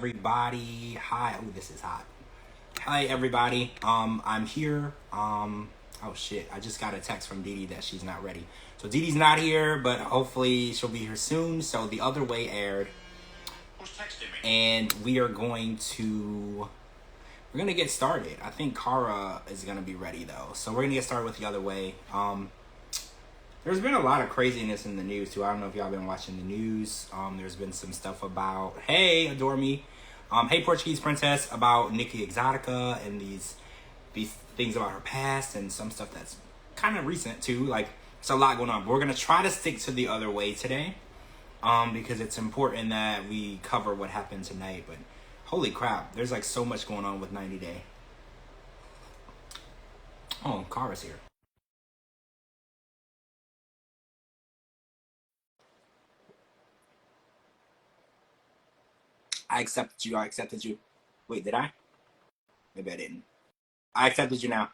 everybody. Hi. Oh, this is hot. Hi everybody. I'm here. Oh shit. I just got a text from Dee Dee that she's not ready. So Dee Dee's not here, but hopefully she'll be here soon. So the other way aired. Who's texting me? And we're gonna get started. I think Kara is gonna be ready though. So we're gonna get started with the other way. There's been a lot of craziness in the news too. I don't know if y'all been watching the news. There's been some stuff about, hey, adore me. Hey, Portuguese Princess, about Nikki Exotica and these things about her past and some stuff that's kind of recent too. Like, it's a lot going on. But we're gonna try to stick to the other way today, because it's important that we cover what happened tonight. But holy crap, there's like so much going on with 90 Day. Oh, Kara's here. I accepted you. Wait, did I? Maybe I didn't. I accepted you now.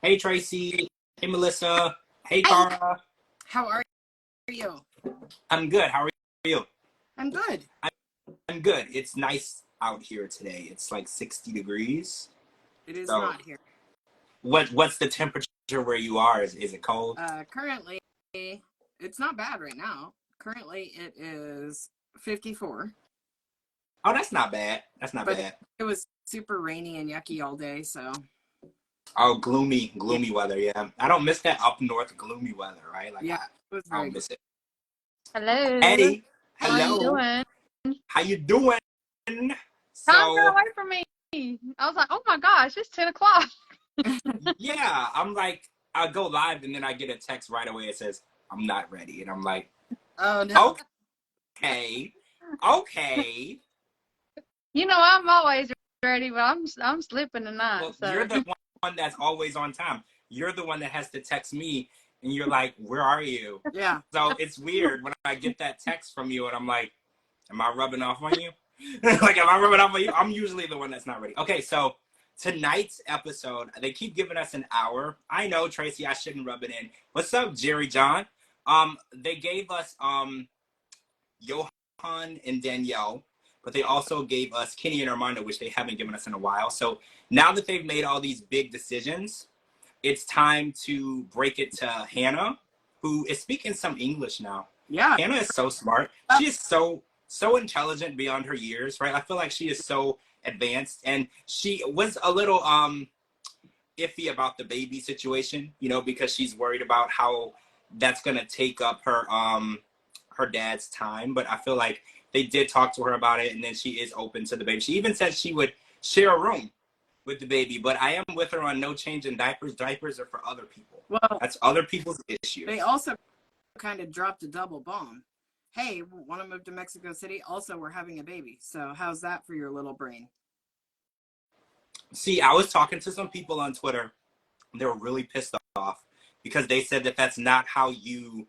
Hey, Tracy. Hey, Melissa. Hey, Cara. How are you? I'm good. How are you? I'm good. I'm good. It's nice out here today. It's like 60 degrees. It is not here. What's the temperature where you are? Is it cold? Currently, it's not bad right now. Currently, it is 54. Oh, that's not bad. That's not bad. It was super rainy and yucky all day, so. Oh, gloomy weather, yeah. I don't miss that up north gloomy weather, right? Like, yeah, I don't miss it. Hello. Hey, hello. How you doing? How you doing? Time got away from me. I was like, oh my gosh, it's 10 o'clock. Yeah, I'm like, I go live and then I get a text right away. It says, I'm not ready. And I'm like, oh, no. Okay. You know, I'm always ready, but I'm slipping tonight. Well, so. You're the one that's always on time. You're the one that has to text me and you're like, where are you? Yeah. So it's weird when I get that text from you and I'm like, am I rubbing off on you? Like, am I rubbing off on you? I'm usually the one that's not ready. Okay, so tonight's episode, they keep giving us an hour. I know, Tracy, I shouldn't rub it in. What's up, Jerry John? They gave us Johan and Danielle, but they also gave us Kenny and Armando, which they haven't given us in a while. So now that they've made all these big decisions, it's time to break it to Hannah, who is speaking some English now. Yeah. Hannah is so smart. She is so intelligent beyond her years, right? I feel like she is so advanced, and she was a little iffy about the baby situation, you know, because she's worried about how that's gonna take up her dad's time. But I feel like they did talk to her about it, and then she is open to the baby. She even said she would share a room with the baby, but I am with her on no change in diapers. Diapers are for other people. Well, that's other people's issue. They also kind of dropped a double bomb. Hey, want to move to Mexico City? Also, we're having a baby. So how's that for your little brain? See, I was talking to some people on Twitter. They were really pissed off because they said that that's not how you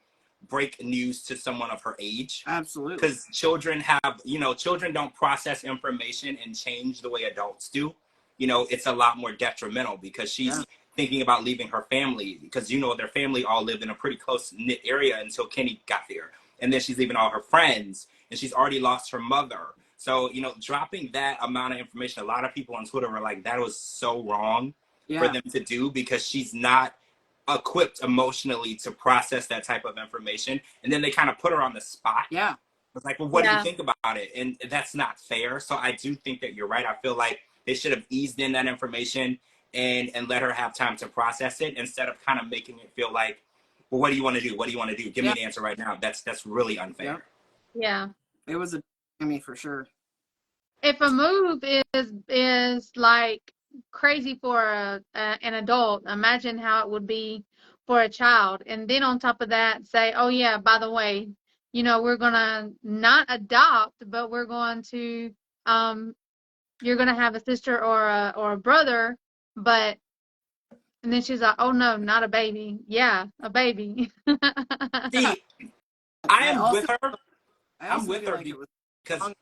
break news to someone of her age. Absolutely. Because children don't process information and change the way adults do. You know, it's a lot more detrimental because she's thinking about leaving her family because, you know, their family all lived in a pretty close-knit area until Kenny got there. And then she's leaving all her friends and she's already lost her mother. So, you know, dropping that amount of information, a lot of people on Twitter were like, that was so wrong for them to do because she's not equipped emotionally to process that type of information. And then they kind of put her on the spot. Yeah. It's like, well, what do you think about it? And that's not fair. So I do think that you're right. I feel like they should have eased in that information and let her have time to process it instead of kind of making it feel like, well, what do you want to do? What do you want to do? Give me an answer right now. That's really unfair. Yeah. It was I mean, for sure. If a move is like crazy for an adult, imagine how it would be for a child. And then on top of that, say, oh yeah, by the way, you know, we're gonna not adopt, but we're going to you're gonna have a sister or a brother, but and then she's like, oh no, not a baby. Yeah, a baby. See, I am with her. I'm with her because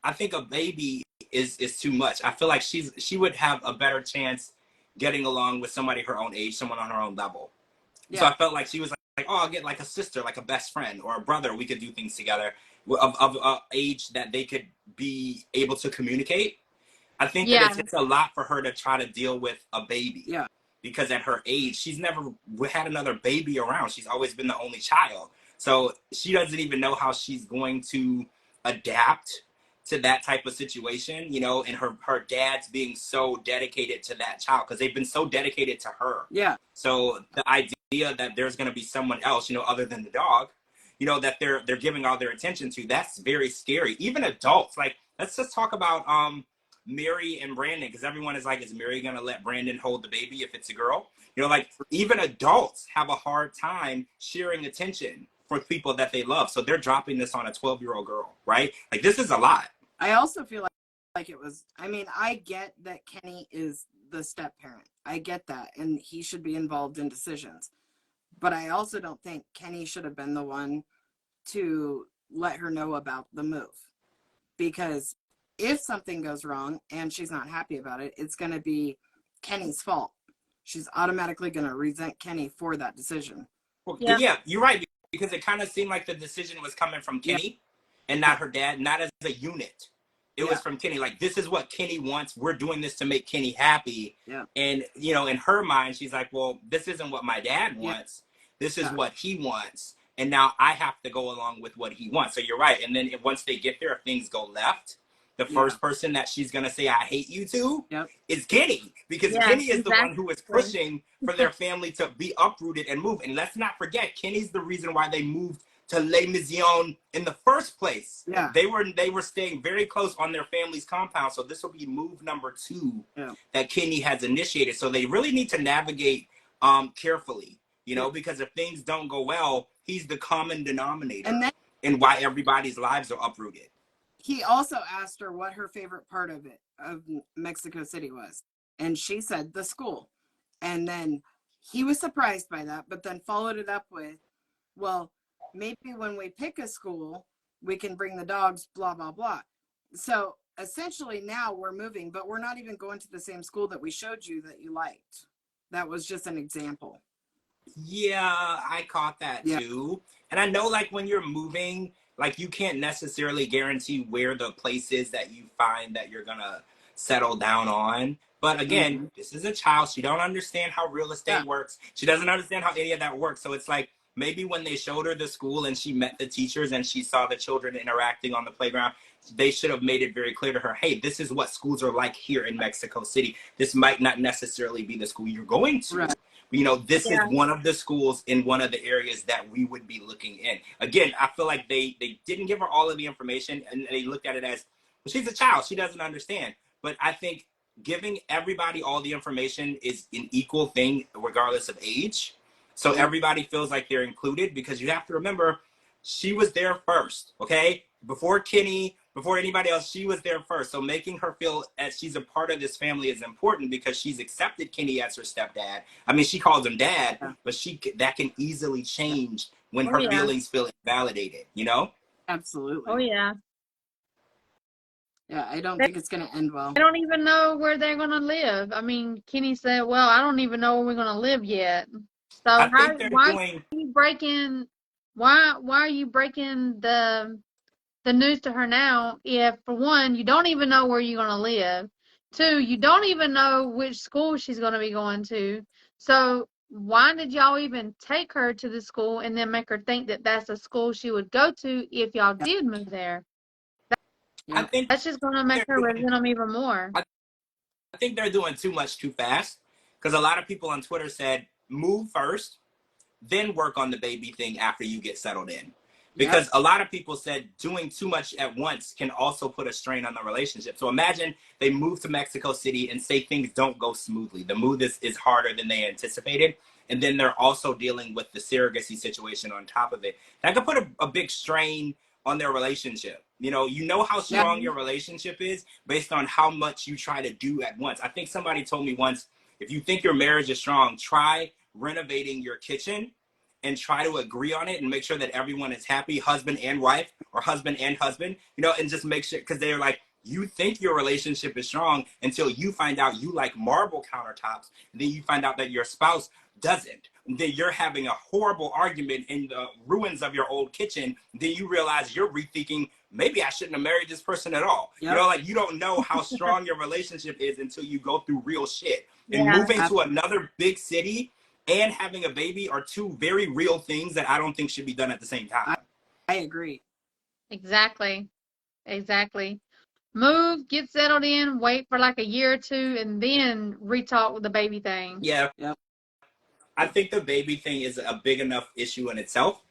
I think a baby is too much. I feel like she would have a better chance getting along with somebody her own age, someone on her own level. Yeah. So I felt like she was like, oh, I'll get like a sister, like a best friend or a brother. We could do things together. of age that they could be able to communicate. I think that Yeah. it's a lot for her to try to deal with a baby. Yeah. Because at her age, she's never had another baby around. She's always been the only child. So she doesn't even know how she's going to adapt to that type of situation, you know, and her dad's being so dedicated to that child because they've been so dedicated to her. Yeah. So the idea that there's going to be someone else, you know, other than the dog, you know, that they're giving all their attention to, that's very scary. Even adults, like, let's just talk about Mary and Brandon, because everyone is like, is Mary going to let Brandon hold the baby if it's a girl? You know, like, even adults have a hard time sharing attention for people that they love. So they're dropping this on a 12-year-old girl, right? Like, this is a lot. I also feel like it was, I mean, I get that Kenny is the step parent. I get that. And he should be involved in decisions. But I also don't think Kenny should have been the one to let her know about the move. Because if something goes wrong and she's not happy about it, it's going to be Kenny's fault. She's automatically going to resent Kenny for that decision. Well, yeah, you're right. Because it kind of seemed like the decision was coming from Kenny and not her dad, not as a unit. It was from Kenny. Like, this is what Kenny wants. We're doing this to make Kenny happy. Yeah. And, you know, in her mind, she's like, well, this isn't what my dad wants. This is what he wants. And now I have to go along with what he wants. So you're right. And then once they get there, if things go left, the first person that she's going to say, I hate you to, is Kenny. Because Kenny is the one who is pushing for their family to be uprooted and move. And let's not forget, Kenny's the reason why they moved to Les Maisons in the first place. Yeah. They were staying very close on their family's compound. So this will be move number 2 that Kenny has initiated. So they really need to navigate carefully, you know, because if things don't go well, he's the common denominator and why everybody's lives are uprooted. He also asked her what her favorite part of Mexico City was. And she said the school. And then he was surprised by that, but then followed it up with, well, maybe when we pick a school, we can bring the dogs, blah, blah, blah. So essentially now we're moving, but we're not even going to the same school that we showed you that you liked. That was just an example. Yeah, I caught that too. And I know, like, when you're moving, like, you can't necessarily guarantee where the place is that you find that you're gonna settle down on. But again, this is a child. She don't understand how real estate works. She doesn't understand how any of that works. So it's like, maybe when they showed her the school and she met the teachers and she saw the children interacting on the playground, they should have made it very clear to her, hey, this is what schools are like here in Mexico City. This might not necessarily be the school you're going to. Right. You know, this is one of the schools in one of the areas that we would be looking in. Again, I feel like they didn't give her all of the information and they looked at it as, well, she's a child. She doesn't understand. But I think giving everybody all the information is an equal thing regardless of age. So everybody feels like they're included, because you have to remember, she was there first, okay? Before Kenny, before anybody else, she was there first. So making her feel as she's a part of this family is important, because she's accepted Kenny as her stepdad. I mean, she calls him dad, but that can easily change when her feelings feel invalidated, you know? Absolutely. Oh, yeah. Yeah, I don't think it's going to end well. I don't even know where they're going to live. I mean, Kenny said, well, I don't even know where we're going to live yet. So why are you breaking the news to her now if, for one, you don't even know where you're going to live? 2, you don't even know which school she's going to be going to. So why did y'all even take her to the school and then make her think that that's a school she would go to if y'all did move there? I think that's just going to make her resent them even more. I think they're doing too much too fast, because a lot of people on Twitter said, move first, then work on the baby thing after you get settled in. Because a lot of people said doing too much at once can also put a strain on the relationship. So imagine they move to Mexico City and say things don't go smoothly. The move is harder than they anticipated. And then they're also dealing with the surrogacy situation on top of it. That could put a big strain on their relationship. You know how strong your relationship is based on how much you try to do at once. I think somebody told me once, if you think your marriage is strong, try renovating your kitchen and try to agree on it and make sure that everyone is happy, husband and wife, or husband and husband, and just make sure, because they're like, you think your relationship is strong until you find out you like marble countertops, and then you find out that your spouse doesn't. then you're having a horrible argument in the ruins of your old kitchen. Then you realize you're rethinking, maybe I shouldn't have married this person at all. Yep. You know, like you don't know how strong your relationship is until you go through real shit. And moving to another big city and having a baby are two very real things that I don't think should be done at the same time. I agree. Exactly. Move, get settled in, wait for like a year or two, and then re-talk with the baby thing. Yeah. Yep. I think the baby thing is a big enough issue in itself.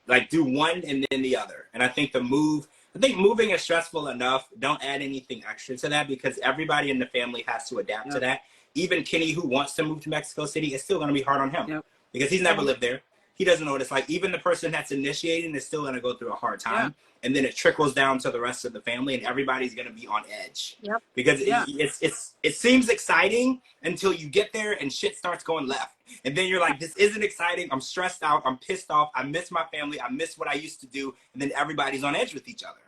Like, do one and then the other. And I think moving is stressful enough. Don't add anything extra to that, because everybody in the family has to adapt to that. Even Kenny, who wants to move to Mexico City, it's still going to be hard on him because he's never lived there. He doesn't know what it's like. Even the person that's initiating is still going to go through a hard time. And then it trickles down to the rest of the family, and everybody's going to be on edge. Because it seems exciting until you get there and shit starts going left. And then you're like, this isn't exciting. I'm stressed out. I'm pissed off. I miss my family. I miss what I used to do. And then everybody's on edge with each other.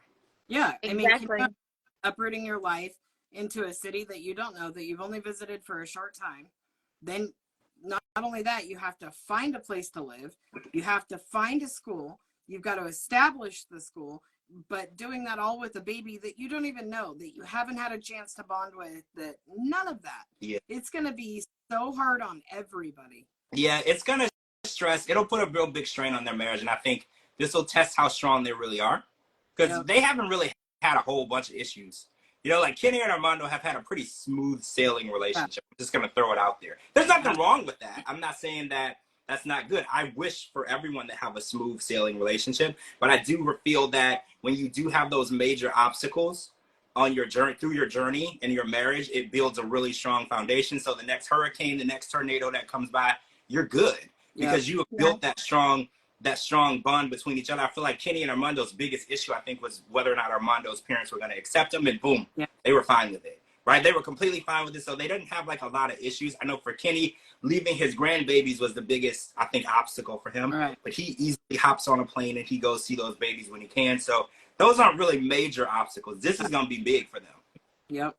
Yeah. Exactly. I mean, uprooting your life into a city that you don't know, that you've only visited for a short time. Then not only that, you have to find a place to live. You have to find a school. You've got to establish the school, but doing that all with a baby that you don't even know, that you haven't had a chance to bond with, that none of that. Yeah. It's going to be so hard on everybody. Yeah, it's going to stress. It'll put a real big strain on their marriage, and I think this will test how strong they really are, because they haven't really had a whole bunch of issues. You know, like Kenny and Armando have had a pretty smooth sailing relationship. I'm just going to throw it out there. There's nothing wrong with that. I'm not saying that that's not good. I wish for everyone to have a smooth sailing relationship, but I do feel that when you do have those major obstacles on your journey, through your journey and your marriage, it builds a really strong foundation. So the next hurricane, the next tornado that comes by, you're good because you have built that strong bond between each other. I feel like Kenny and Armando's biggest issue, I think, was whether or not Armando's parents were going to accept him, and boom, they were fine with it. Right? They were completely fine with it. So they didn't have like a lot of issues. I know for Kenny, leaving his grandbabies was the biggest, I think, obstacle for him. Right. But he easily hops on a plane and he goes see those babies when he can. So those aren't really major obstacles. This is going to be big for them. Yep.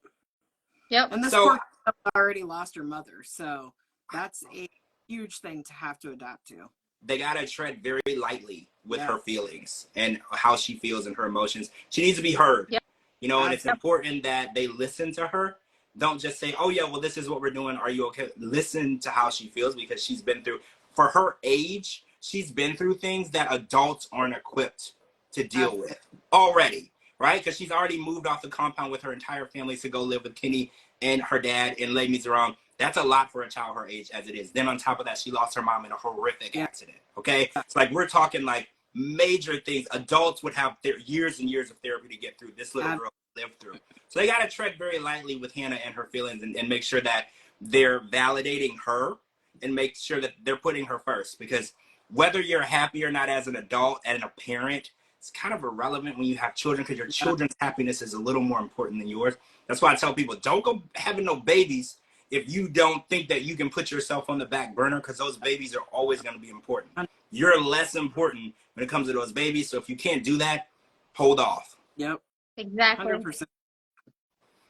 And this poor girl already lost her mother. So that's a huge thing to have to adapt to. They got to tread very lightly with her feelings and how she feels and her emotions. She needs to be heard. Yep. You know, and it's important that they listen to her. Don't just say, oh, yeah, well, this is what we're doing. Are you okay? Listen to how she feels, because she's been through, for her age, she's been through things that adults aren't equipped to deal with already, right? Because she's already moved off the compound with her entire family to go live with Kenny and her dad in Les Miserables. That's a lot for a child her age as it is. Then on top of that, she lost her mom in a horrific accident, okay? It's like we're talking like major things. Adults would have years and years of therapy to get through. This little girl lived through. So they got to tread very lightly with Hannah and her feelings, and make sure that they're validating her and make sure that they're putting her first, because whether you're happy or not as an adult and a parent, it's kind of irrelevant when you have children, because your children's happiness is a little more important than yours. That's why I tell people, don't go having no babies if you don't think that you can put yourself on the back burner, because those babies are always going to be important. You're less important when it comes to those babies. So if you can't do that, hold off. Yep. Exactly. 100%.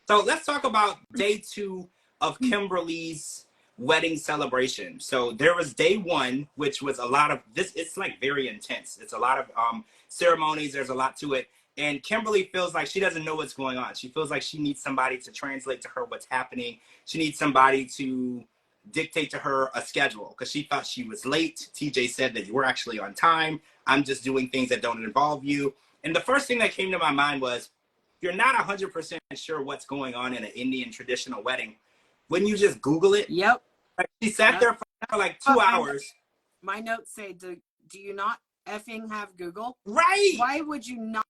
So let's talk about day 2 of Kimberly's wedding celebration. So there was day 1, which was a lot of this. It's like very intense. It's a lot of ceremonies. There's a lot to it. And Kimberly feels like she doesn't know what's going on. She feels like she needs somebody to translate to her what's happening. She needs somebody to dictate to her a schedule, because she thought she was late. TJ said that you were actually on time. I'm just doing things that don't involve you. And the first thing that came to my mind was, you're not 100% sure what's going on in an Indian traditional wedding. Wouldn't you just Google it? Yep. Like, she sat there for like 2 hours. My notes say, do you not effing have Google? Right. Why would you not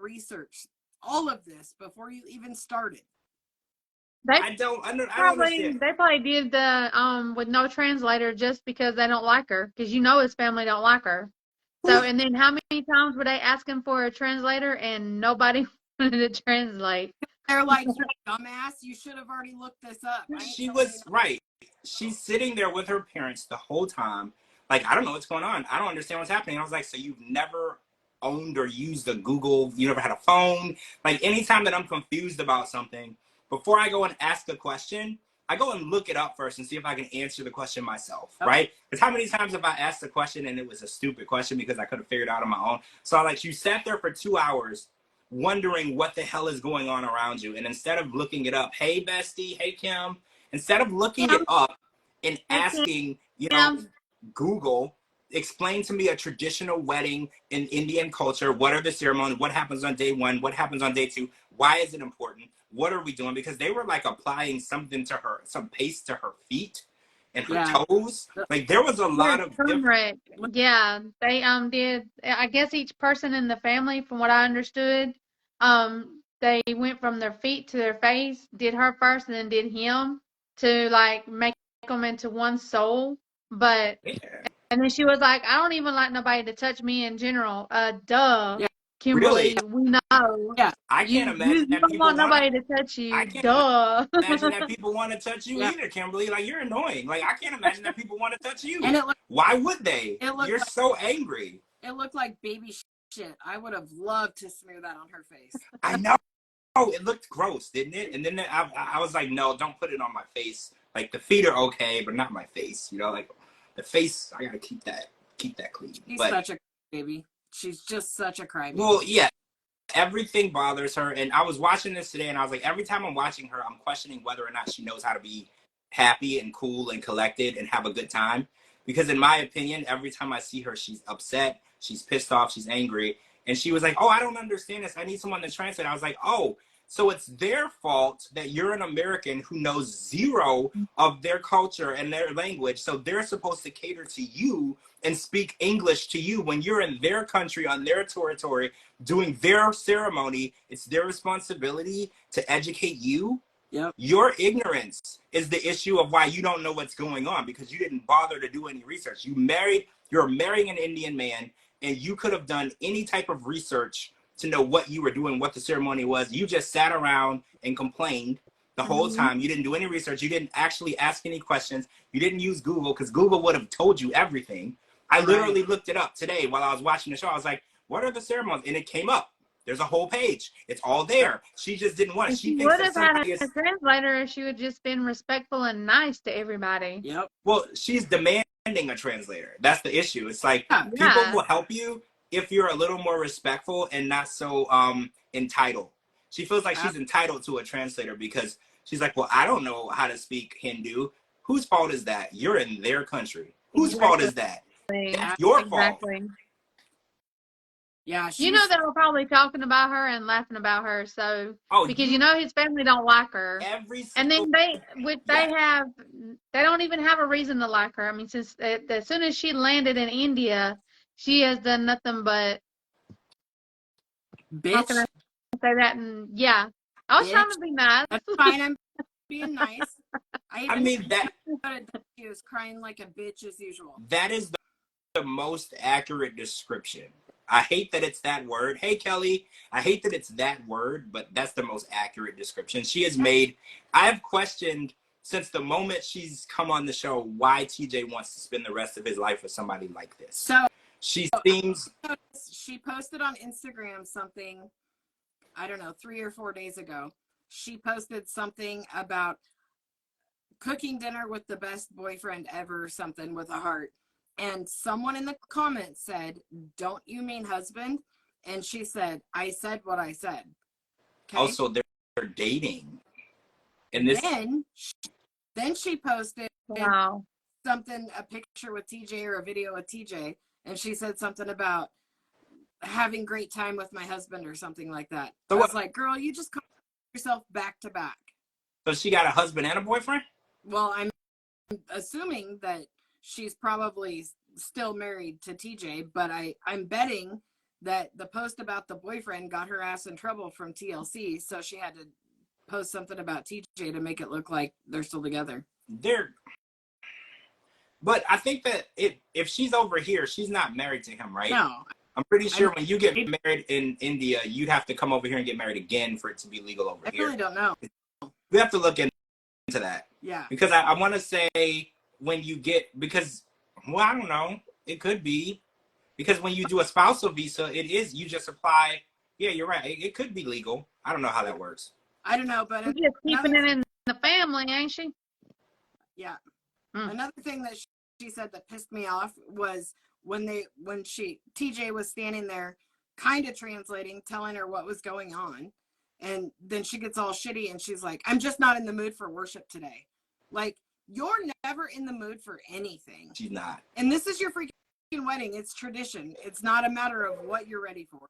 research all of this before you even started? I don't understand. They probably did the with no translator just because they don't like her, because his family don't like her. So, and then how many times were they asking for a translator and nobody wanted to translate? They're like, you dumbass, you should have already looked this up. She was right. She's sitting there with her parents the whole time. Like, I don't know what's going on. I don't understand what's happening. I was like, so you've never owned or used a Google? You never had a phone? Like, anytime that I'm confused about something, before I go and ask a question, I go and look it up first and see if I can answer the question myself, right? Because how many times have I asked the question and it was a stupid question because I could have figured it out on my own? So like you sat there for 2 hours wondering what the hell is going on around you. And instead of looking it up, hey, bestie, hey, Kim, instead of looking it up and asking, you know, Google, explain to me a traditional wedding in Indian culture. What are the ceremonies? What happens on day 1? What happens on day 2? Why is it important? What are we doing? Because they were like applying something to her, some paste to her feet and her toes. Like there was a lot of turmeric. Yeah, they did. I guess each person in the family, from what I understood, they went from their feet to their face. Did her first, and then did him to like make them into one soul. But and then she was like, I don't even like nobody to touch me in general. Duh. Yeah. Kimberly, Really? we know. Yeah. I can't imagine you that don't people want nobody to touch you. I can't Duh. imagine that people want to touch you either, Kimberly. Like you're annoying. Like I can't imagine that people want to touch you. And it looked, why would they? You're like, so angry. It looked like baby shit. I would have loved to smear that on her face. I know. Oh, it looked gross, didn't it? And then I was like, no, don't put it on my face. Like the feet are okay, but not my face. You know, like the face, I gotta keep that clean. She's such a baby. She's just such a crybaby. Well, yeah. Everything bothers her, and I was watching this today, and I was like, every time I'm watching her, I'm questioning whether or not she knows how to be happy and cool and collected and have a good time. Because in my opinion, every time I see her, she's upset, she's pissed off, she's angry. And she was like, oh, I don't understand this. I need someone to translate. I was like, oh, so it's their fault that you're an American who knows zero of their culture and their language. So they're supposed to cater to you and speak English to you when you're in their country, on their territory, doing their ceremony. It's their responsibility to educate you. Yep. Your ignorance is the issue of why you don't know what's going on, because you didn't bother to do any research. You're marrying an Indian man, and you could have done any type of research to know what you were doing, what the ceremony was. You just sat around and complained the whole time. You didn't do any research. You didn't actually ask any questions. You didn't use Google, because Google would have told you everything. I literally looked it up today while I was watching the show. I was like, what are the ceremonies? And it came up. There's a whole page. It's all there. She just didn't want it. She would have had a translator if she would just been respectful and nice to everybody. Yep. Well, she's demanding a translator. That's the issue. It's like people will help you if you're a little more respectful and not so entitled. She feels like she's entitled to a translator because she's like, well, I don't know how to speak Hindu. Whose fault is that? You're in their country. Whose fault is that? That's your fault. Yeah, you know they were probably talking about her and laughing about her. So because you know his family don't like her, and then they don't even have a reason to like her. I mean, since as soon as she landed in India, she has done nothing but bitch. How can I say that? And yeah, I was trying to be nice. That's fine. I'm being nice. I mean that she was crying like a bitch as usual. That is the most accurate description. I hate that it's that word. Hey, Kelly, I hate that it's that word, but that's the most accurate description. She has made, I've questioned since the moment she's come on the show why TJ wants to spend the rest of his life with somebody like this. So she posted on Instagram something, I don't know, 3 or 4 days ago. She posted something about cooking dinner with the best boyfriend ever or something with a heart. And someone in the comments said, don't you mean husband? And she said, I said what I said. Okay? Also, they're dating. And this. Then she posted something, a picture with TJ or a video with TJ. And she said something about having great time with my husband or something like that. So I was like, girl, you just call yourself back to back. So she got a husband and a boyfriend? Well, I'm assuming that she's probably still married to TJ, but I'm betting that the post about the boyfriend got her ass in trouble from TLC, so she had to post something about TJ to make it look like they're still together. But I think that if she's over here, she's not married to him, right? No. I'm pretty sure when you get married in India, you'd have to come over here and get married again for it to be legal over here. I really don't know. We have to look into that. Yeah. Because I want to say when you get, because, well, I don't know. It could be. Because when you do a spousal visa, you just apply. Yeah, you're right. It could be legal. I don't know how that works. I don't know, but she's just keeping it in the family, ain't she? Yeah. Mm. Another thing that she said that pissed me off was when TJ was standing there kind of translating, telling her what was going on. And then she gets all shitty and she's like, I'm just not in the mood for worship today. Like, you're never in the mood for anything. She's not. And this is your freaking wedding. It's tradition. It's not a matter of what you're ready for.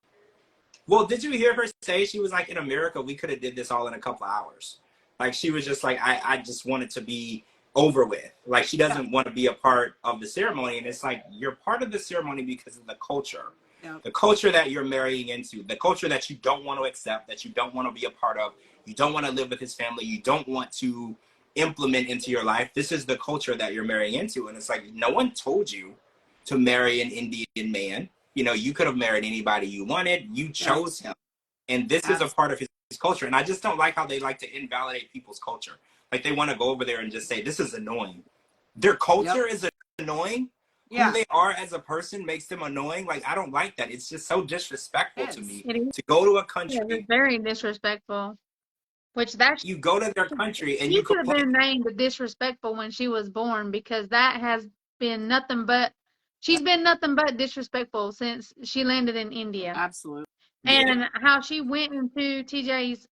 Well, did you hear her say she was like, in America, we could have did this all in a couple of hours. Like, she was just like, I just want it to be over with. Like, she doesn't want to be a part of the ceremony. And it's like, you're part of the ceremony because of the culture. Yep. The culture that you're marrying into, the culture that you don't want to accept, that you don't want to be a part of, you don't want to live with his family, you don't want to implement into your life. This is the culture that you're marrying into. And it's like, no one told you to marry an Indian man. You know, you could have married anybody you wanted. You chose him. And this is a part of his culture. And I just don't like how they like to invalidate people's culture. Like, they want to go over there and just say, this is annoying. Their culture is annoying. Who they are as a person makes them annoying. Like, I don't like that. It's just so disrespectful to me to go to a country. It's very disrespectful. Which that's you go to their country and she you could have been named disrespectful when she was born, because that has been nothing but she's been nothing but disrespectful since she landed in India. Absolutely. And how she went into TJ's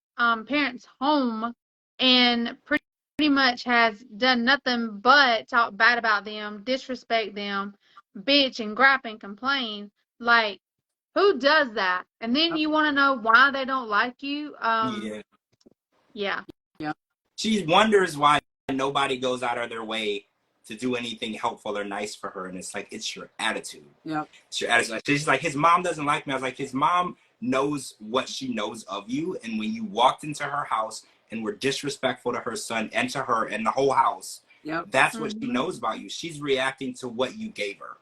parents' home and pretty much has done nothing but talk bad about them, disrespect them, bitch and gripe and complain. Like, who does that? And then you want to know why they don't like you? Yeah. She wonders why nobody goes out of their way to do anything helpful or nice for her. And it's like, it's your attitude. Yeah. It's your attitude. She's like, his mom doesn't like me. I was like, his mom knows what she knows of you. And when you walked into her house and were disrespectful to her son and to her and the whole house, that's what she knows about you. She's reacting to what you gave her.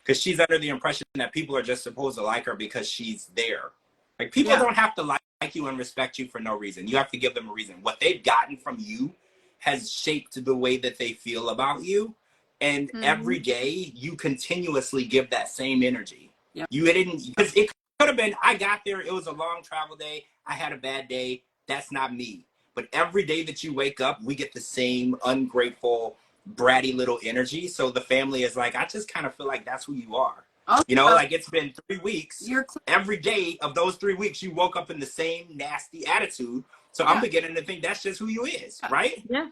Because she's under the impression that people are just supposed to like her because she's there. Like, people don't have to like you and respect you for no reason. You have to give them a reason. What they've gotten from you has shaped the way that they feel about you. And every day you continuously give that same energy. You didn't, because it could have been, I got there, it was a long travel day, I had a bad day. That's not me. But every day that you wake up, we get the same ungrateful, bratty little energy. So the family is like, I just kind of feel like that's who you are. You know, like, it's been 3 weeks. Every day of those 3 weeks, you woke up in the same nasty attitude. So I'm beginning to think that's just who you is, right? Yeah.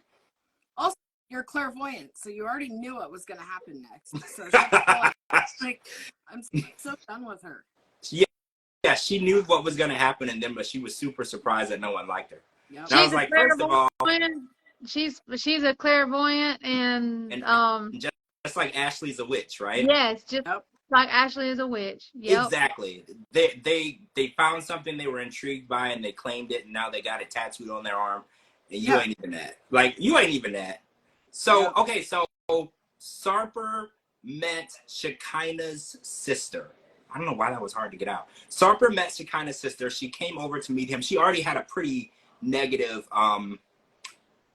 Also, you're clairvoyant, so you already knew what was going to happen next. So like, I'm so done with her. Yeah, she knew what was going to happen, and then, but she was super surprised that no one liked her. Yep. And I was like, first of all, she's a clairvoyant, and just like Ashley's a witch, right? Yes, just like Ashley is a witch. Yep. Exactly. They found something they were intrigued by, and they claimed it, and now they got it tattooed on their arm. And you ain't even that. Like, you ain't even that. So okay, so Sarper met Shekinah's sister. I don't know why that was hard to get out. Sarper met Shekinah's sister. She came over to meet him. She already had a pretty negative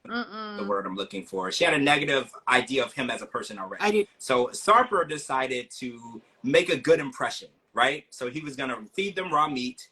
the word I'm looking for. She had a negative idea of him as a person already. I did. So Sarper decided to make a good impression, right? So he was going to feed them raw meat,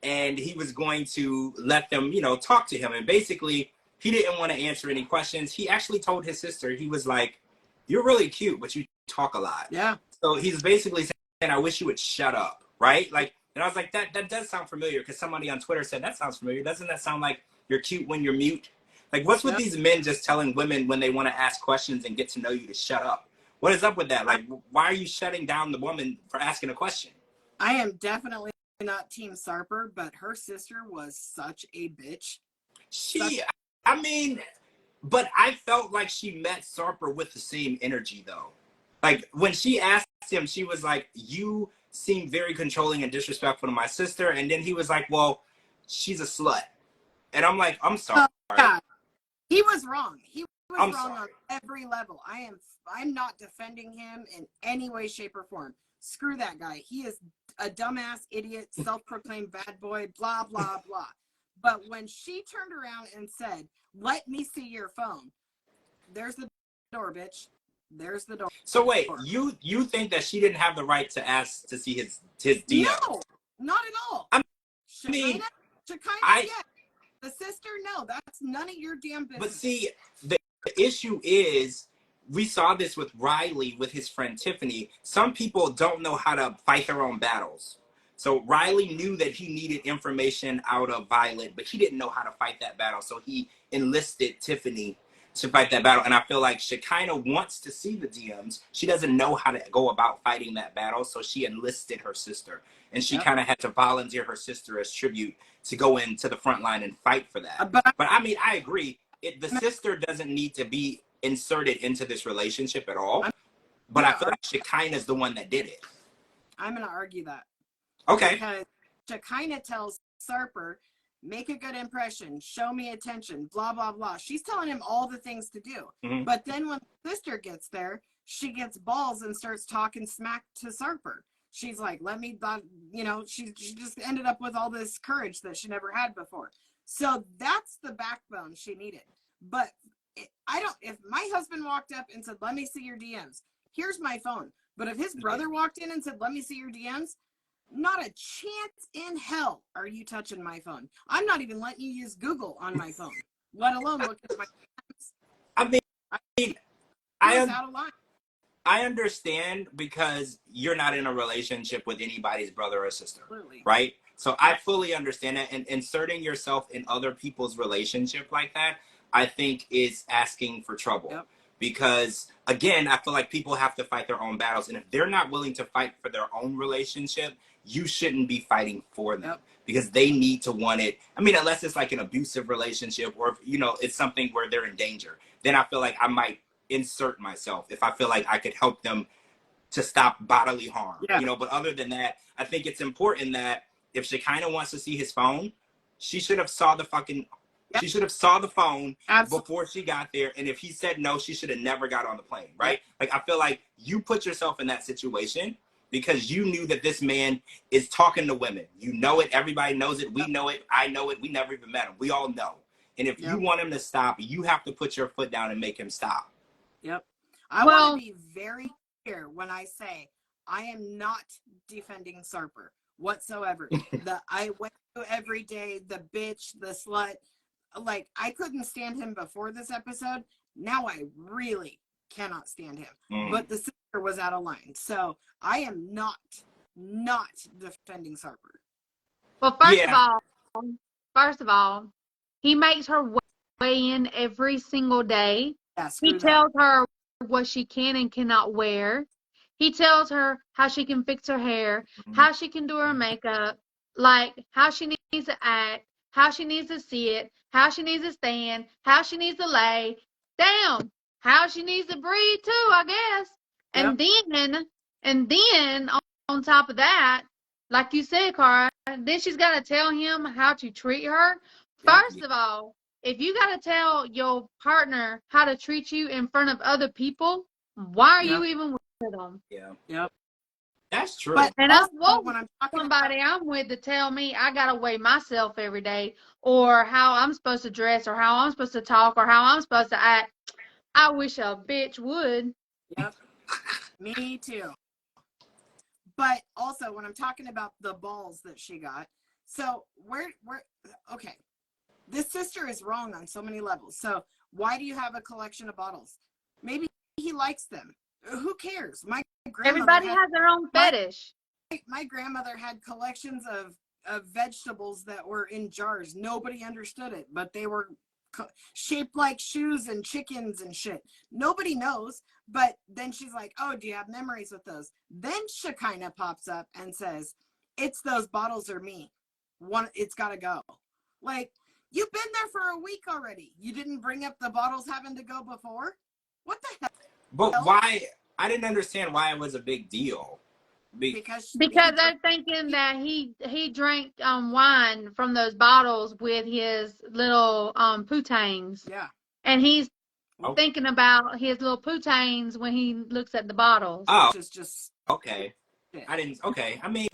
and he was going to let them, you know, talk to him. And basically, he didn't want to answer any questions. He actually told his sister, he was like, you're really cute, but you talk a lot. Yeah. So he's basically saying, I wish you would shut up, right? Like, and I was like, that does sound familiar, because somebody on Twitter said, that sounds familiar. Doesn't that sound like you're cute when you're mute? Like, what's with these men just telling women when they want to ask questions and get to know you to shut up? What is up with that? Like, why are you shutting down the woman for asking a question? I am definitely not Team Sarper, but her sister was such a bitch. I mean, but I felt like she met Sarper with the same energy, though. Like, when she asked him, she was like, you seem very controlling and disrespectful to my sister. And then he was like, well, she's a slut. And I'm like, I'm sorry. Yeah. He was wrong. He was wrong on every level. I'm not defending him in any way, shape, or form. Screw that guy. He is a dumbass idiot, self-proclaimed bad boy, blah, blah, blah. But when she turned around and said, let me see your phone, there's the door, bitch. There's the door. So wait, you think that she didn't have the right to ask to see his DM? No, not at all. I mean, Shekinah, yes. The sister, no, that's none of your damn business. But see, the issue is, we saw this with Riley, with his friend Tiffany. Some people don't know how to fight their own battles. So Riley knew that he needed information out of Violet, but he didn't know how to fight that battle. So he enlisted Tiffany to fight that battle. And I feel like Shekinah wants to see the DMs. She doesn't know how to go about fighting that battle. So she enlisted her sister. And she kind of had to volunteer her sister as tribute to go into the front line and fight for that. But I mean, I agree. The sister doesn't need to be inserted into this relationship at all. But I feel like Shekinah's the one that did it. I'm going to argue that. Okay. Because Shekinah tells Sarper, make a good impression, show me attention, blah, blah, blah. She's telling him all the things to do. Mm-hmm. But then when the sister gets there, she gets balls and starts talking smack to Sarper. She's like, let me, you know, she just ended up with all this courage that she never had before. So that's the backbone she needed. But if my husband walked up and said, let me see your DMs, here's my phone. But if his brother walked in and said, let me see your DMs, not a chance in hell are you touching my phone. I'm not even letting you use Google on my phone, let alone look at my DMs. I was out of line. I understand, because you're not in a relationship with anybody's brother or sister. Absolutely. Right? So I fully understand that. And inserting yourself in other people's relationship like that, I think is asking for trouble. Yep. Because, again, I feel like people have to fight their own battles. And if they're not willing to fight for their own relationship, you shouldn't be fighting for them. Yep. Because they need to want it. I mean, unless it's like an abusive relationship, or if, you know, it's something where they're in danger, then I feel like I might insert myself if I feel like I could help them to stop bodily harm. Yeah. You know, but other than that, I think it's important that if Shekinah wants to see his phone, she should have saw the fucking... Yep. She should have saw the phone before she got there. And if he said no, she should have never got on the plane, right? Like, I feel like you put yourself in that situation because you knew that this man is talking to women. You know it. Everybody knows it. We know it. I know it. We never even met him. We all know. And if you want him to stop, you have to put your foot down and make him stop. Yep. I want to be very clear when I say I am not defending Sarper whatsoever. I went to every day, the bitch, the slut. Like, I couldn't stand him before this episode. Now I really cannot stand him. But the sister was out of line. So I am not defending Sarper. Well, first of all, he makes her weigh in every single day. Yeah, he tells her what she can and cannot wear. He tells her how she can fix her hair, how she can do her makeup, like how she needs to act, how she needs to sit, how she needs to stand, how she needs to lay down, how she needs to breathe too, I guess. Yep. And then on top of that, like you said, Cara, then she's got to tell him how to treat her. First of all, if you got to tell your partner how to treat you in front of other people, why are you even with them? Yeah. Yep. That's true. And I want somebody I'm with to tell me I got to weigh myself every day, or how I'm supposed to dress, or how I'm supposed to talk, or how I'm supposed to act. I wish a bitch would. Yep. Me too. But also, when I'm talking about the balls that she got, so okay, this sister is wrong on so many levels. So why do you have a collection of bottles? Maybe he likes them. Who cares? Everybody has their own fetish. My grandmother had collections of vegetables that were in jars. Nobody understood it, but they were shaped like shoes and chickens and shit. Nobody knows. But then she's like, oh, do you have memories with those? Then Shekinah pops up and says, it's those bottles or me. It's got to go. Like, you've been there for a week already. You didn't bring up the bottles having to go before? What the hell? But why? I didn't understand why it was a big deal. Because they're thinking that he drank wine from those bottles with his little poutaines. Yeah. And he's thinking about his little poutaines when he looks at the bottles. Oh, just okay. I didn't. Okay, I mean,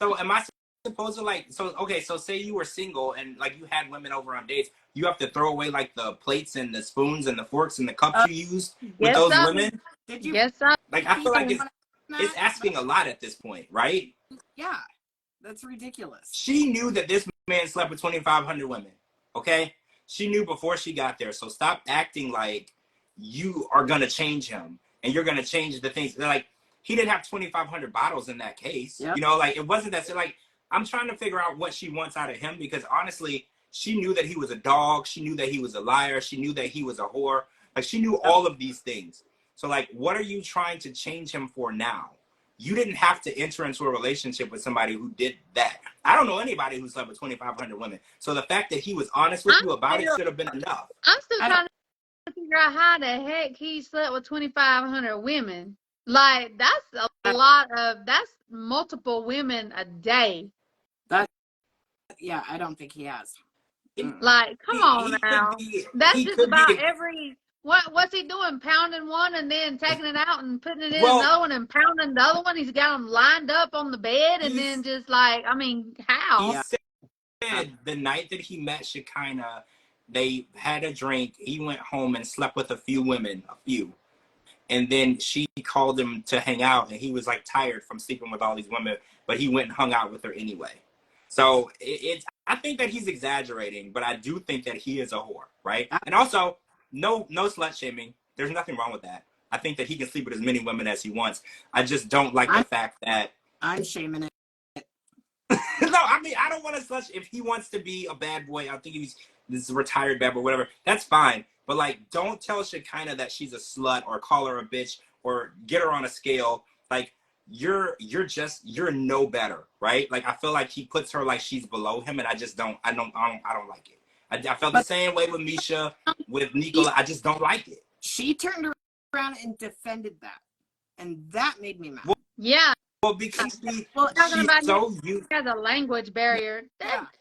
so am I supposed to so say you were single and like you had women over on dates, you have to throw away like the plates and the spoons and the forks and the cups you used with those women? Did you? Yes, sir. Like, I feel like it's asking a lot at this point, right? Yeah, that's ridiculous. She knew that this man slept with 2,500 women, okay? she knew before she got there. So stop acting like you are gonna change him and you're gonna change the things. Like, he didn't have 2,500 bottles in that case. Yep. You know, like, it wasn't that. So, like, I'm trying to figure out what she wants out of him, because honestly, she knew that he was a dog. She knew that he was a liar. She knew that he was a whore. Like, she knew all of these things. So, like, what are you trying to change him for now? You didn't have to enter into a relationship with somebody who did that. I don't know anybody who slept with 2,500 women. So the fact that he was honest with you about it should have been enough. I'm still trying to figure out how the heck he slept with 2,500 women. Like, that's a lot of, that's multiple women a day. Yeah, I don't think he has. Like, come on now. That's just about every, what's he doing? Pounding one and then taking it out and putting it in another one and pounding the other one? He's got them lined up on the bed and then just like, I mean, how? He said the night that he met Shekinah, they had a drink. He went home and slept with a few women, and then she called him to hang out, and he was like tired from sleeping with all these women, but he went and hung out with her anyway. So I think that he's exaggerating, but I do think that he is a whore, right? And also, no slut shaming. There's nothing wrong with that. I think that he can sleep with as many women as he wants. I just don't like the fact that I'm shaming it. No, I mean, I don't want to slut. If he wants to be a bad boy, I think he's this retired bad boy, whatever. That's fine. But like, don't tell Shekinah that she's a slut or call her a bitch or get her on a scale. Like, you're no better, right? Like, I feel like he puts her like she's below him, and I don't like it. I felt the same way with Misha, with Nicola. I just don't like it. She turned around and defended that, and that made me mad. Well, because she's so used. He has a language barrier.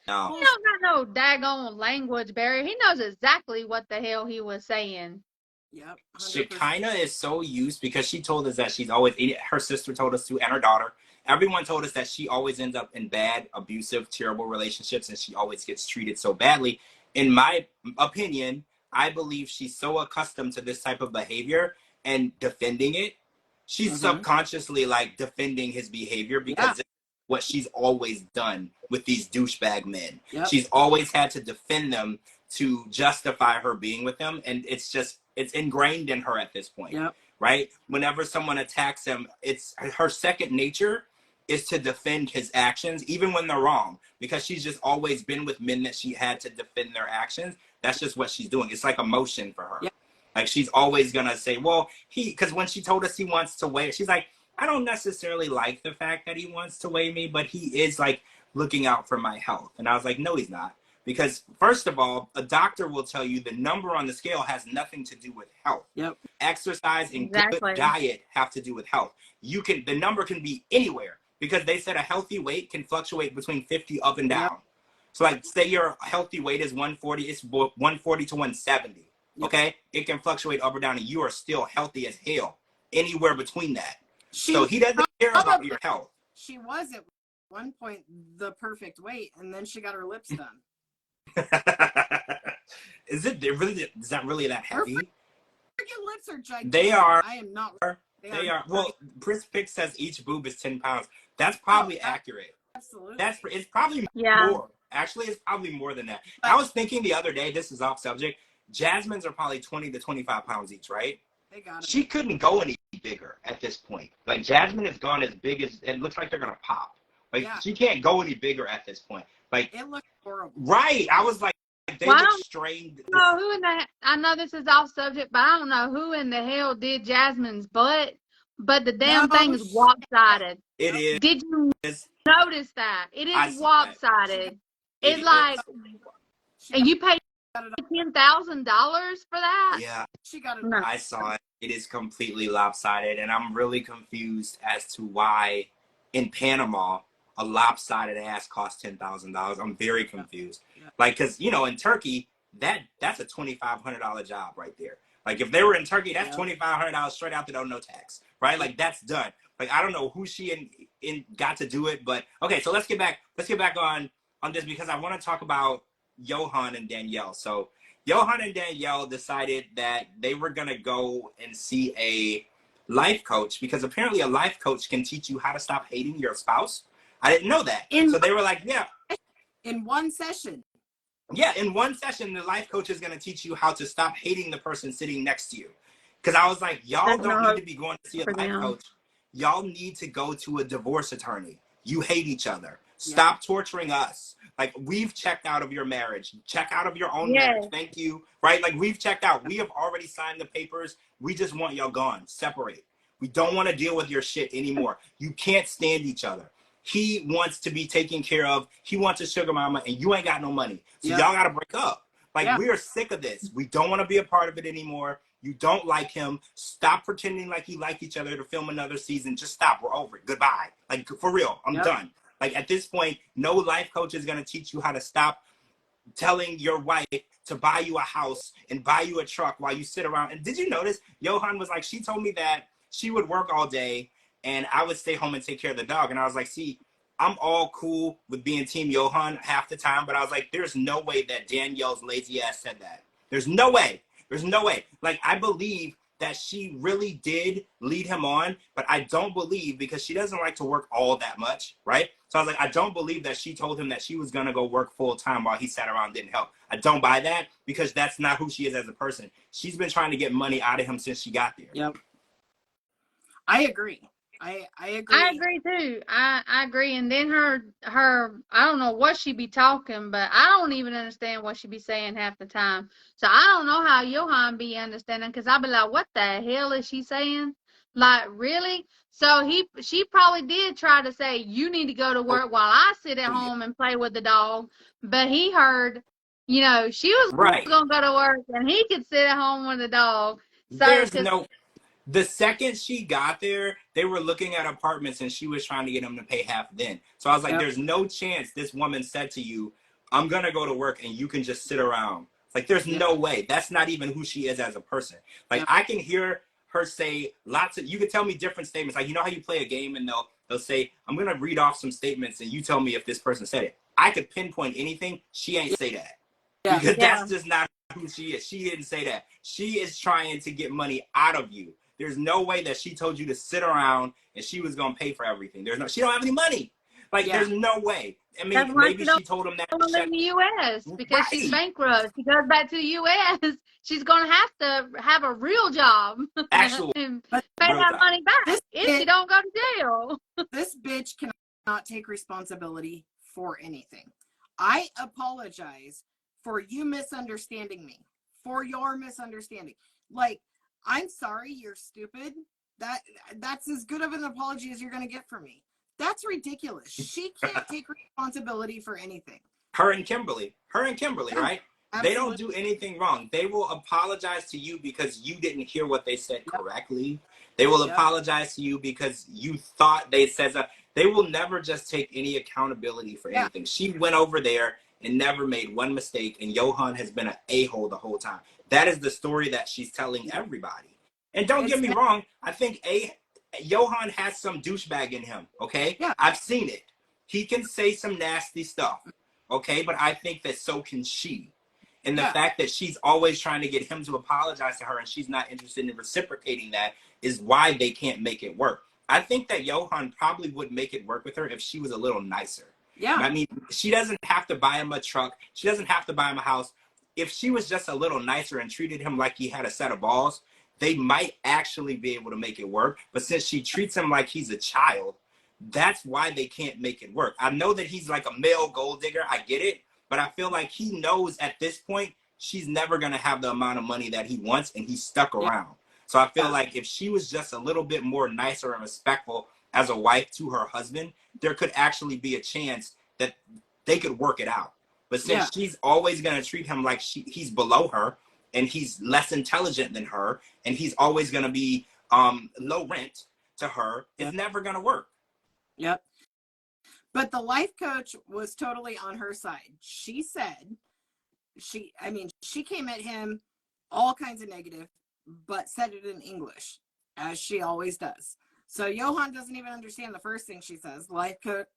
No. He don't got no daggone language barrier. He knows exactly what the hell he was saying. Yep. 100%. Shekinah is so used because she told us that she's always, her sister told us to, and her daughter. Everyone told us that she always ends up in bad, abusive, terrible relationships, and she always gets treated so badly. In my opinion, I believe she's so accustomed to this type of behavior and defending it. She's subconsciously like defending his behavior because it's what she's always done with these douchebag men. Yep. She's always had to defend them to justify her being with them. And it's ingrained in her at this point, right? Whenever someone attacks him, it's her second nature is to defend his actions, even when they're wrong, because she's just always been with men that she had to defend their actions. That's just what she's doing. It's like emotion for her. Yep. Like, she's always going to say, well, because when she told us he wants to weigh, she's like, I don't necessarily like the fact that he wants to weigh me, but he is like looking out for my health. And I was like, no, he's not. Because first of all, a doctor will tell you the number on the scale has nothing to do with health. Yep. Exercise and good diet have to do with health. The number can be anywhere because they said a healthy weight can fluctuate between 50 up and down. Yep. So like, say your healthy weight is 140, it's 140 to 170. Yep. Okay. It can fluctuate up or down and you are still healthy as hell anywhere between that. So he doesn't care about your health. She was at one point the perfect weight, and then she got her lips done. Is that really that heavy? Her freaking lips are gigantic. They are. I am not. They are. Well, Prince Pick says each boob is 10 pounds. That's probably accurate. Absolutely. It's probably more. Actually, it's probably more than that. I was thinking the other day, this is off subject, Jasmine's are probably 20 to 25 pounds each, right? They got it. She couldn't go any bigger at this point. Like, Jasmine has gone as big as, it looks like they're going to pop. Like, she can't go any bigger at this point. Like, it looks horrible. Right. I was like, they look strained. I know this is off subject, but I don't know who in the hell did Jasmine's butt, but the damn thing is lopsided. It is. Did you notice that? It is lopsided. It's like, and you paid $10,000 for that? Yeah. She got it. I saw it. It is completely lopsided, and I'm really confused as to why in Panama a lopsided ass costs $10,000. I'm very confused. Yeah. Like, because, in Turkey, that's a $2,500 job right there. Like, if they were in Turkey, that's $2,500 straight out the door, no tax, right? Like, that's done. Like, I don't know who she got to do it, but okay. So let's get back on this, because I want to talk about Johan and Danielle. So Johan and Danielle decided that they were gonna go and see a life coach, because apparently a life coach can teach you how to stop hating your spouse. I didn't know that. So they were like, yeah. In one session. Yeah, in one session, the life coach is going to teach you how to stop hating the person sitting next to you. Because I was like, y'all There's no don't need hope to be going to see a for life them. coach. Y'all need to go to a divorce attorney. You hate each other. Yep. Stop torturing us. Like, we've checked out of your marriage. Check out of your own marriage. Yes. Thank you. Right? Like, we've checked out. We have already signed the papers. We just want y'all gone. Separate. We don't want to deal with your shit anymore. You can't stand each other. He wants to be taken care of. He wants a sugar mama, and you ain't got no money. So Yep. y'all got to break up. Like, Yeah. we are sick of this. We don't want to be a part of it anymore. You don't like him. Stop pretending like you like each other to film another season. Just stop. We're over it. Goodbye. Like, for real. I'm Yep. done. Like, at this point, no life coach is going to teach you how to stop telling your wife to buy you a house and buy you a truck while you sit around. And did you notice Johan was like, she told me that she would work all day and I would stay home and take care of the dog. And I was like, see, I'm all cool with being team Johan half the time, but I was like, there's no way that Danielle's lazy ass said that. There's no way. There's no way. Like, I believe that she really did lead him on, but I don't believe, because she doesn't like to work all that much, right? So I was like, I don't believe that she told him that she was going to go work full time while he sat around and didn't help. I don't buy that, because that's not who she is as a person. She's been trying to get money out of him since she got there. Yep. I agree. I agree. I agree too. I agree. And then her I don't know what she be talking, but I don't even understand what she be saying half the time. So I don't know how Johan be understanding, because I be like, what the hell is she saying? Like, really? So she probably did try to say, you need to go to work while I sit at home and play with the dog. But he heard, she was Right. gonna go to work and he could sit at home with the dog. So There's no. The second she got there, they were looking at apartments and she was trying to get him to pay half then. So I was like, Yep. there's no chance this woman said to you, I'm going to go to work and you can just sit around. Like, there's Yep. no way. That's not even who she is as a person. Like, Yep. I can hear her say lots of, you can tell me different statements. Like, you know how you play a game and they'll say, I'm going to read off some statements and you tell me if this person said it. I could pinpoint anything. She ain't say that. Yeah. Because that's just not who she is. She didn't say that. She is trying to get money out of you. There's no way that she told you to sit around and she was gonna pay for everything. She don't have any money. Like, Yeah. there's no way. I mean, that's why maybe she she told him that. don't live in the U.S. because she's bankrupt. She goes back to the U.S. She's gonna have to have a real job Actual and But pay real that time. money back This if she don't go to jail. this bitch cannot take responsibility for anything. I apologize for you misunderstanding me, for your misunderstanding. Like, I'm sorry, you're stupid. That's as good of an apology as you're going to get from me. That's ridiculous. She can't take responsibility for anything. Her and Kimberly, Yeah, right? absolutely. They don't do anything wrong. They will apologize to you because you didn't hear what they said Yep. correctly. They will Yep. apologize to you because you thought they said that. They will never just take any accountability for anything. She went over there and never made one mistake, and Johan has been an a-hole the whole time. That is the story that she's telling everybody. And don't get me wrong, I think Johan has some douchebag in him, okay? Yeah. I've seen it. He can say some nasty stuff, okay? But I think that so can she. And the fact that she's always trying to get him to apologize to her and she's not interested in reciprocating that is why they can't make it work. I think that Johan probably would make it work with her if she was a little nicer. Yeah. I mean, she doesn't have to buy him a truck. She doesn't have to buy him a house. If she was just a little nicer and treated him like he had a set of balls, they might actually be able to make it work. But since she treats him like he's a child, that's why they can't make it work. I know that he's like a male gold digger. I get it. But I feel like he knows at this point she's never going to have the amount of money that he wants, and he's stuck around. So I feel like if she was just a little bit more nicer and respectful as a wife to her husband, there could actually be a chance that they could work it out. But since she's always going to treat him like he's below her and he's less intelligent than her and he's always going to be low rent to her, it's never going to work. Yep. But the life coach was totally on her side. She said, she came at him all kinds of negative, but said it in English, as she always does. So Johan doesn't even understand the first thing she says. The life coach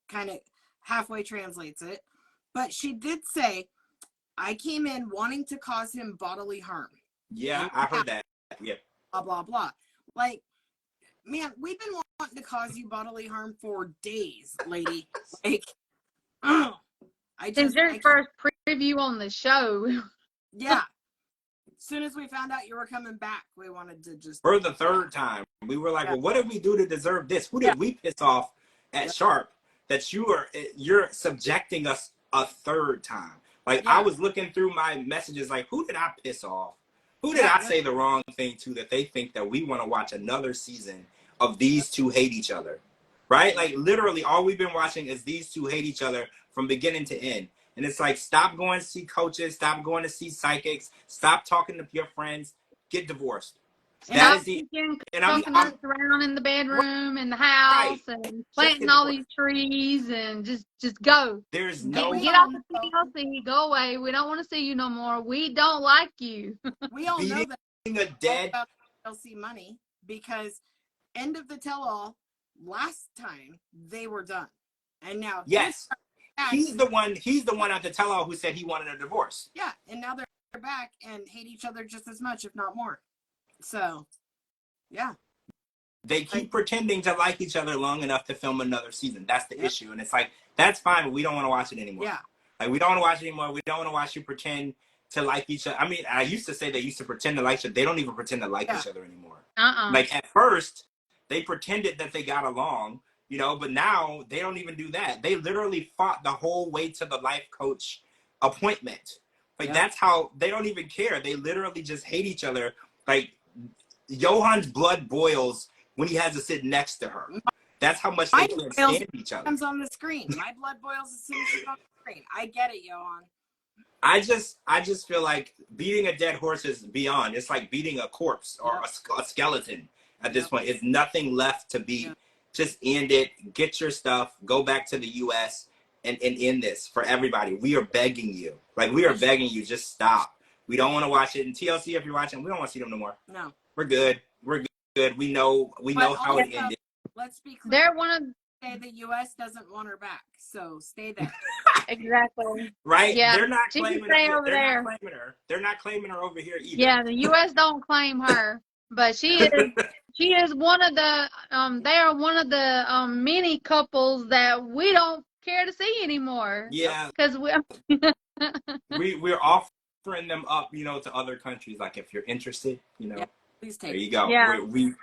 kind of halfway translates it. But she did say, I came in wanting to cause him bodily harm. Yeah, I heard that. Yeah. Blah, blah, blah. Like, man, we've been wanting to cause you bodily harm for days, lady. Like, I Since just your first of you on the show. Yeah. As soon as we found out you were coming back, we wanted to just. For the third time, we were like, Yeah. well, what did we do to deserve this? Who did Yeah. we piss off at Yeah. Sharp that you're subjecting us a third time? Like, Yeah. I was looking through my messages, like, who did I piss off? Who did I say the wrong thing to that they think that we want to watch another season of these two hate each other? Right? Like, literally, all we've been watching is these two hate each other from beginning to end. And it's like, stop going to see coaches, stop going to see psychics, stop talking to your friends, get divorced. Stop sticking coconuts around in the bedroom and the house and planting all these trees and just go. There's no get off the TLC, go away. We don't want to see you no more. We don't like you. We all know that a dead TLC money because end of the tell-all last time they were done, and now he's the one at the tell-all who said he wanted a divorce. Yeah, and now they're back and hate each other just as much, if not more. So, yeah. They keep pretending to like each other long enough to film another season. That's the issue. And it's like, that's fine, but we don't want to watch it anymore. Yeah. Like, we don't want to watch it anymore. We don't want to watch you pretend to like each other. I mean, I used to say they used to pretend to like each other. They don't even pretend to like each other anymore. Like, at first, they pretended that they got along, you know, but now they don't even do that. They literally fought the whole way to the life coach appointment. Like, that's how, they don't even care. They literally just hate each other. Like, Johan's blood boils when he has to sit next to her. That's how much they can't stand each other. Comes on the screen. My blood boils as soon as she's on the screen. I get it, Johan. I just feel like beating a dead horse is beyond. It's like beating a corpse or a skeleton at this point. It's nothing left to beat. Just end it. Get your stuff. Go back to the U.S. and end this for everybody. We are begging you. Like, we are begging you. Just stop. We don't want to watch it. And TLC, if you're watching, we don't want to see them no more. No. We're good. We're good. We know how it ended. Let's be clear. They're one of the U.S. doesn't want her back, so stay there. Exactly. Right? Yeah. They're not claiming her. They're not claiming her. They're not claiming her over here either. Yeah, the U.S. don't claim her, but she is one of the they are one of the many couples that we don't care to see anymore. Yeah. Because we're offering them up, you know, to other countries. Like, if you're interested, you know, please take there you go. Yeah. We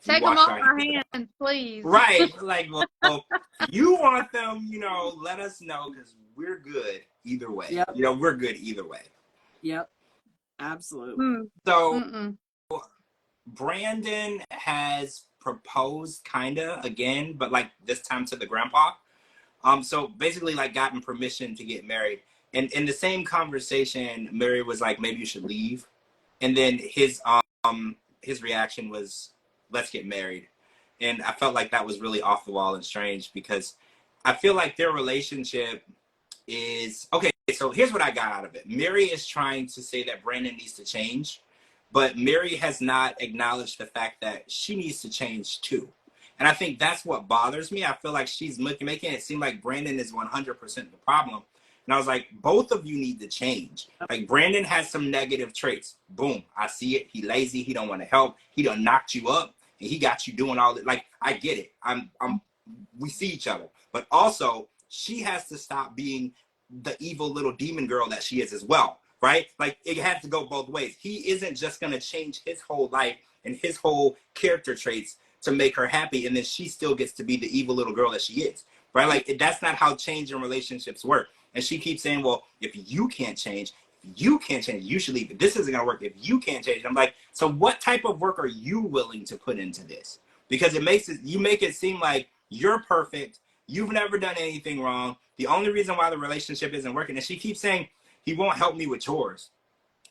take them off our hands, please. Right. Like, well, you want them, you know, let us know because we're good either way. Yep. You know, we're good either way. Yep. Absolutely. So Brandon has proposed kinda again, but like this time to the grandpa. So basically like gotten permission to get married. And in the same conversation, Mary was like, maybe you should leave. And then his reaction was, let's get married. And I felt like that was really off the wall and strange because I feel like their relationship is, okay, so here's what I got out of it. Mary is trying to say that Brandon needs to change, but Mary has not acknowledged the fact that she needs to change too. And I think that's what bothers me. I feel like she's making it seem like Brandon is 100% the problem. And I was like, both of you need to change. Like, Brandon has some negative traits. Boom, I see it. He lazy. He don't want to help. He done knocked you up, and he got you doing all that. Like, I get it. We see each other. But also, she has to stop being the evil little demon girl that she is as well, right? Like, it has to go both ways. He isn't just going to change his whole life and his whole character traits to make her happy, and then she still gets to be the evil little girl that she is, right? Like, that's not how change in relationships work. And she keeps saying, well, if you can't change, you should leave. This isn't going to work if you can't change. I'm like, so what type of work are you willing to put into this? Because you make it seem like you're perfect. You've never done anything wrong. The only reason why the relationship isn't working, and she keeps saying, he won't help me with chores.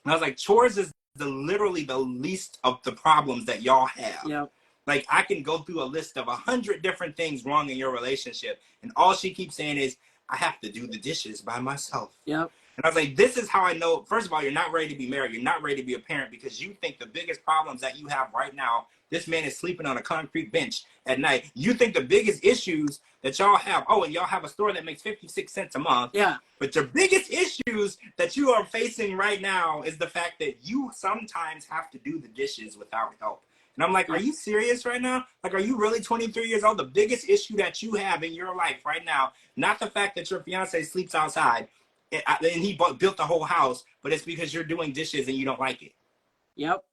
And I was like, chores is literally the least of the problems that y'all have. Yep. Like, I can go through a list of 100 different things wrong in your relationship. And all she keeps saying is, I have to do the dishes by myself. Yep. And I was like, this is how I know, first of all, you're not ready to be married. You're not ready to be a parent because you think the biggest problems that you have right now, this man is sleeping on a concrete bench at night. You think the biggest issues that y'all have, and y'all have a store that makes 56 cents a month. Yeah. But your biggest issues that you are facing right now is the fact that you sometimes have to do the dishes without help. And I'm like, are you serious right now? Like, are you really 23 years old? The biggest issue that you have in your life right now, not the fact that your fiance sleeps outside, and he built the whole house, but it's because you're doing dishes and you don't like it. Yep.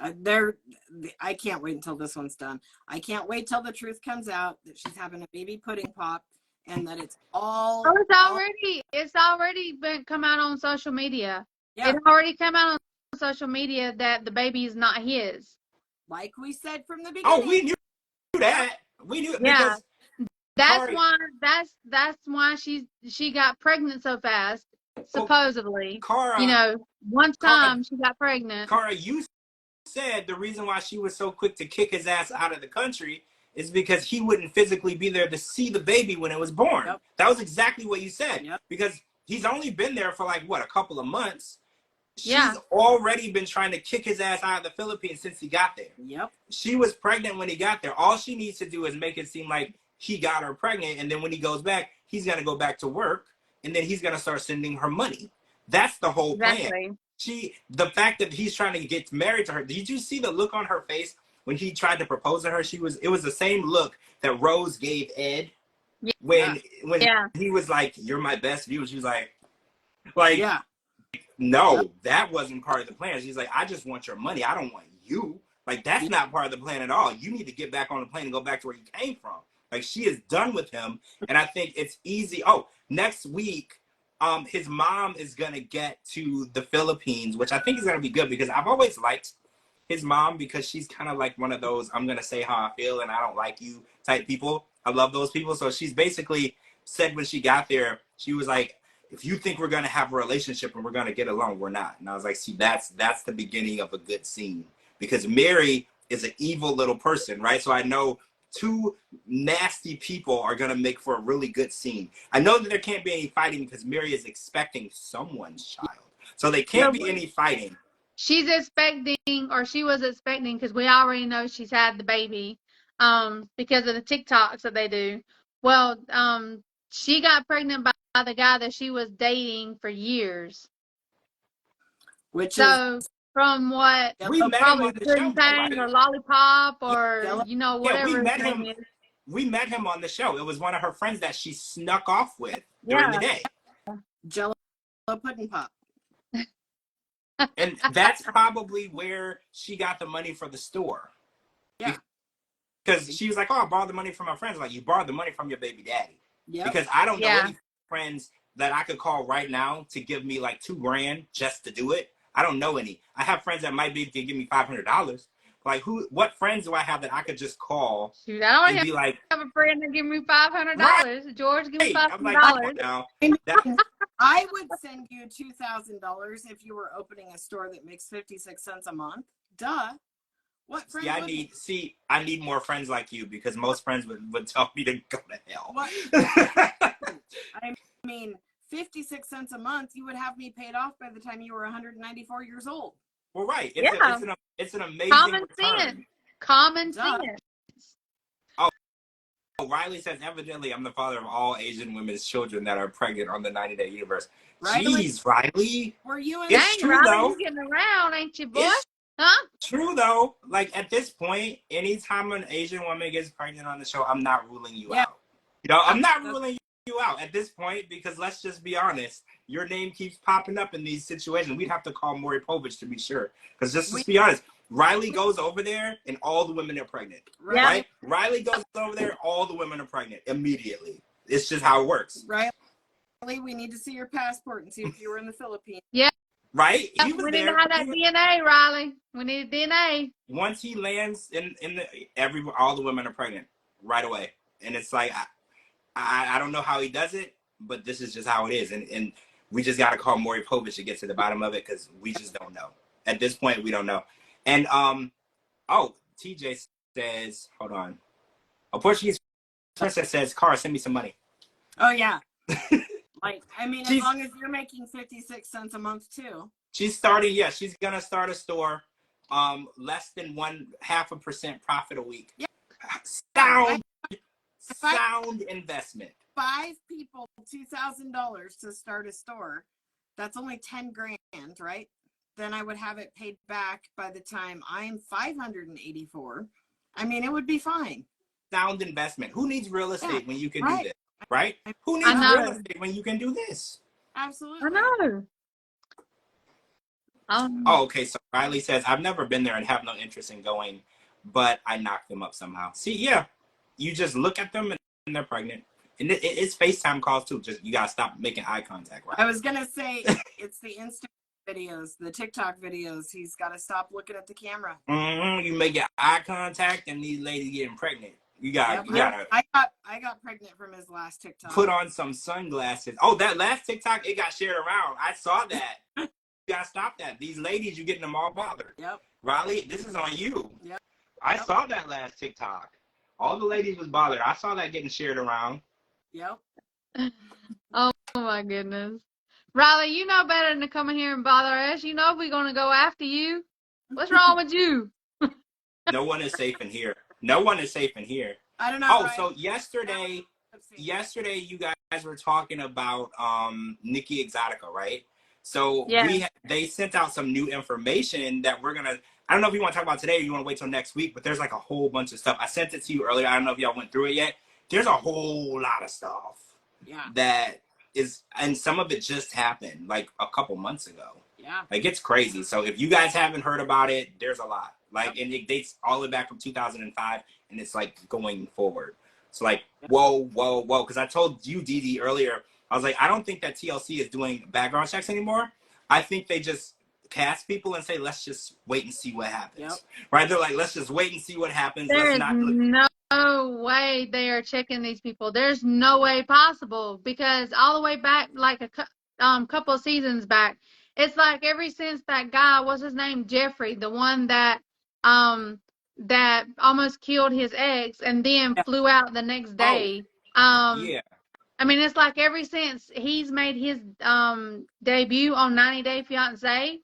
I can't wait until this one's done. I can't wait till the truth comes out that she's having a baby pudding pop and that it's all. Oh, it's already been come out on social media. Yeah. It already come out on social media that the baby is not his. Like we said from the beginning. Oh, we knew that. We knew it because that's why she got pregnant so fast, supposedly. Cara, one time she got pregnant. Cara, you said the reason why she was so quick to kick his ass out of the country is because he wouldn't physically be there to see the baby when it was born. Yep. That was exactly what you said. Yep. Because he's only been there for like, what, a couple of months. She's Yeah. already been trying to kick his ass out of the Philippines since he got there. Yep. She was pregnant when he got there. All she needs to do is make it seem like he got her pregnant, and then when he goes back, he's going to go back to work, and then he's going to start sending her money. That's the whole plan. The fact that he's trying to get married to her, did you see the look on her face when he tried to propose to her? It was the same look that Rose gave Ed when he was like, "You're my best view." She was like, yeah. No, that wasn't part of the plan. She's like, I just want your money. I don't want you. Like, that's not part of the plan at all. You need to get back on the plane and go back to where you came from. Like, she is done with him. And I think it's easy. Oh, next week, his mom is going to get to the Philippines, which I think is going to be good because I've always liked his mom because she's kind of like one of those, I'm going to say how I feel and I don't like you type people. I love those people. So she's basically said when she got there, she was like, if you think we're going to have a relationship and we're going to get along, we're not. And I was like, see, that's the beginning of a good scene because Mary is an evil little person, right? So I know two nasty people are going to make for a really good scene. I know that there can't be any fighting because Mary is expecting someone's child. So there can't be any fighting. She was expecting, because we already know she's had the baby because of the TikToks that they do. Well, she got pregnant by the guy that she was dating for years. From what probably Pudding Tang or Lollipop or whatever his name is. We met him on the show. It was one of her friends that she snuck off with during the day. Jello Pudding Pop. And that's probably where she got the money for the store. Yeah. Because she was like, oh, I borrowed the money from my friends. Like, you borrowed the money from your baby daddy. Yep. Because I don't know any friends that I could call right now to give me like $2,000 just to do it. I don't know any. I have friends that might be able to give me $500. Like, what friends do I have that I could just call and be like, I have a friend that give me $500. Right. George, give me $500. I'm like, now. I would send you $2,000 if you were opening a store that makes 56 cents a month. Duh. What friends? Yeah, I need more friends like you because most friends would tell me to go to hell. What? I mean, 56 cents a month, you would have me paid off by the time you were 194 years old. Well, right. It's an amazing return. Common sense. Oh, Riley says, evidently, I'm the father of all Asian women's children that are pregnant on the 90-day universe. Jeez, Riley. Were you in It's true, Riley, though. you getting around, ain't you, boy? Huh? True, though. Like, at this point, anytime an Asian woman gets pregnant on the show, I'm not ruling you out. I'm not ruling you out at this point because let's just be honest. Your name keeps popping up in these situations. We'd have to call Maury Povich to be sure. Because let's be honest, Riley goes over there and all the women are pregnant. Right? Riley goes over there, all the women are pregnant immediately. It's just how it works. Riley, we need to see your passport and see if you were in the Philippines. Yeah. Right? We need to have that DNA, Riley. We need DNA. Once he lands all the women are pregnant right away. And it's like, I don't know how he does it, but this is just how it is. And we just got to call Maury Povich to get to the bottom of it because we just don't know. At this point, we don't know. And, TJ says, hold on. A Portuguese princess says, Cara, send me some money. Oh, yeah. As long as you're making 56 cents a month, too. She's starting, she's going to start a store, less than 0.5% profit a week. Yeah. Sound investment. 5 people, $2,000 to start a store. That's only 10 grand, right? Then I would have it paid back by the time I'm 584. I mean, it would be fine. Sound investment. Who needs real estate when you can do this, right? Who needs real estate when you can do this? Absolutely. I know. Oh, okay. So Riley says, I've never been there and have no interest in going, but I knocked them up somehow. See, yeah, you just look at them and they're pregnant. And it's FaceTime calls too. Just you gotta stop making eye contact, right? I was gonna say it's the Instagram videos, the TikTok videos. He's got to stop looking at the camera. You make your eye contact and these ladies getting pregnant. You gotta. I got pregnant from his last TikTok. Put on some sunglasses. Oh, that last TikTok, it got shared around. I saw that. You gotta stop that. These ladies, you getting them all bothered. Yep. Riley, this is on you. Yep. I saw that last TikTok. All the ladies was bothered. I saw that getting shared around. Yep. Oh my goodness. Riley, you know better than to come in here and bother us. You know we're going to go after you. What's wrong with you? No one is safe in here. No one is safe in here. I don't know. Oh, Ryan. so yesterday you guys were talking about Nikki Exotica, right? So Yeah. they sent out some new information that we're gonna. I don't know if you want to talk about today or you want to wait till next week, but there's like a whole bunch of stuff. I sent it to you earlier. I don't know if y'all went through it yet. There's a whole lot of stuff. Yeah. That is, and some of it just happened like a couple months ago. Yeah. Like it's crazy. So if you guys haven't heard about it, there's a lot. Like, and it dates all the way back from 2005, and it's like going forward. So like, whoa. Because I told you, Dee earlier, I was like, I don't think that TLC is doing background checks anymore. I think they just cast people and say, let's just wait and see what happens. Yep. Right? They're like, let's just wait and see what happens. There is no way they are checking these people. There's no way possible, because all the way back, like a couple of seasons back, it's like ever since that guy, what's his name, Jeffrey, the one that almost killed his ex and then flew out the next day. Yeah. I mean, it's like ever since he's made his debut on 90 Day Fiance,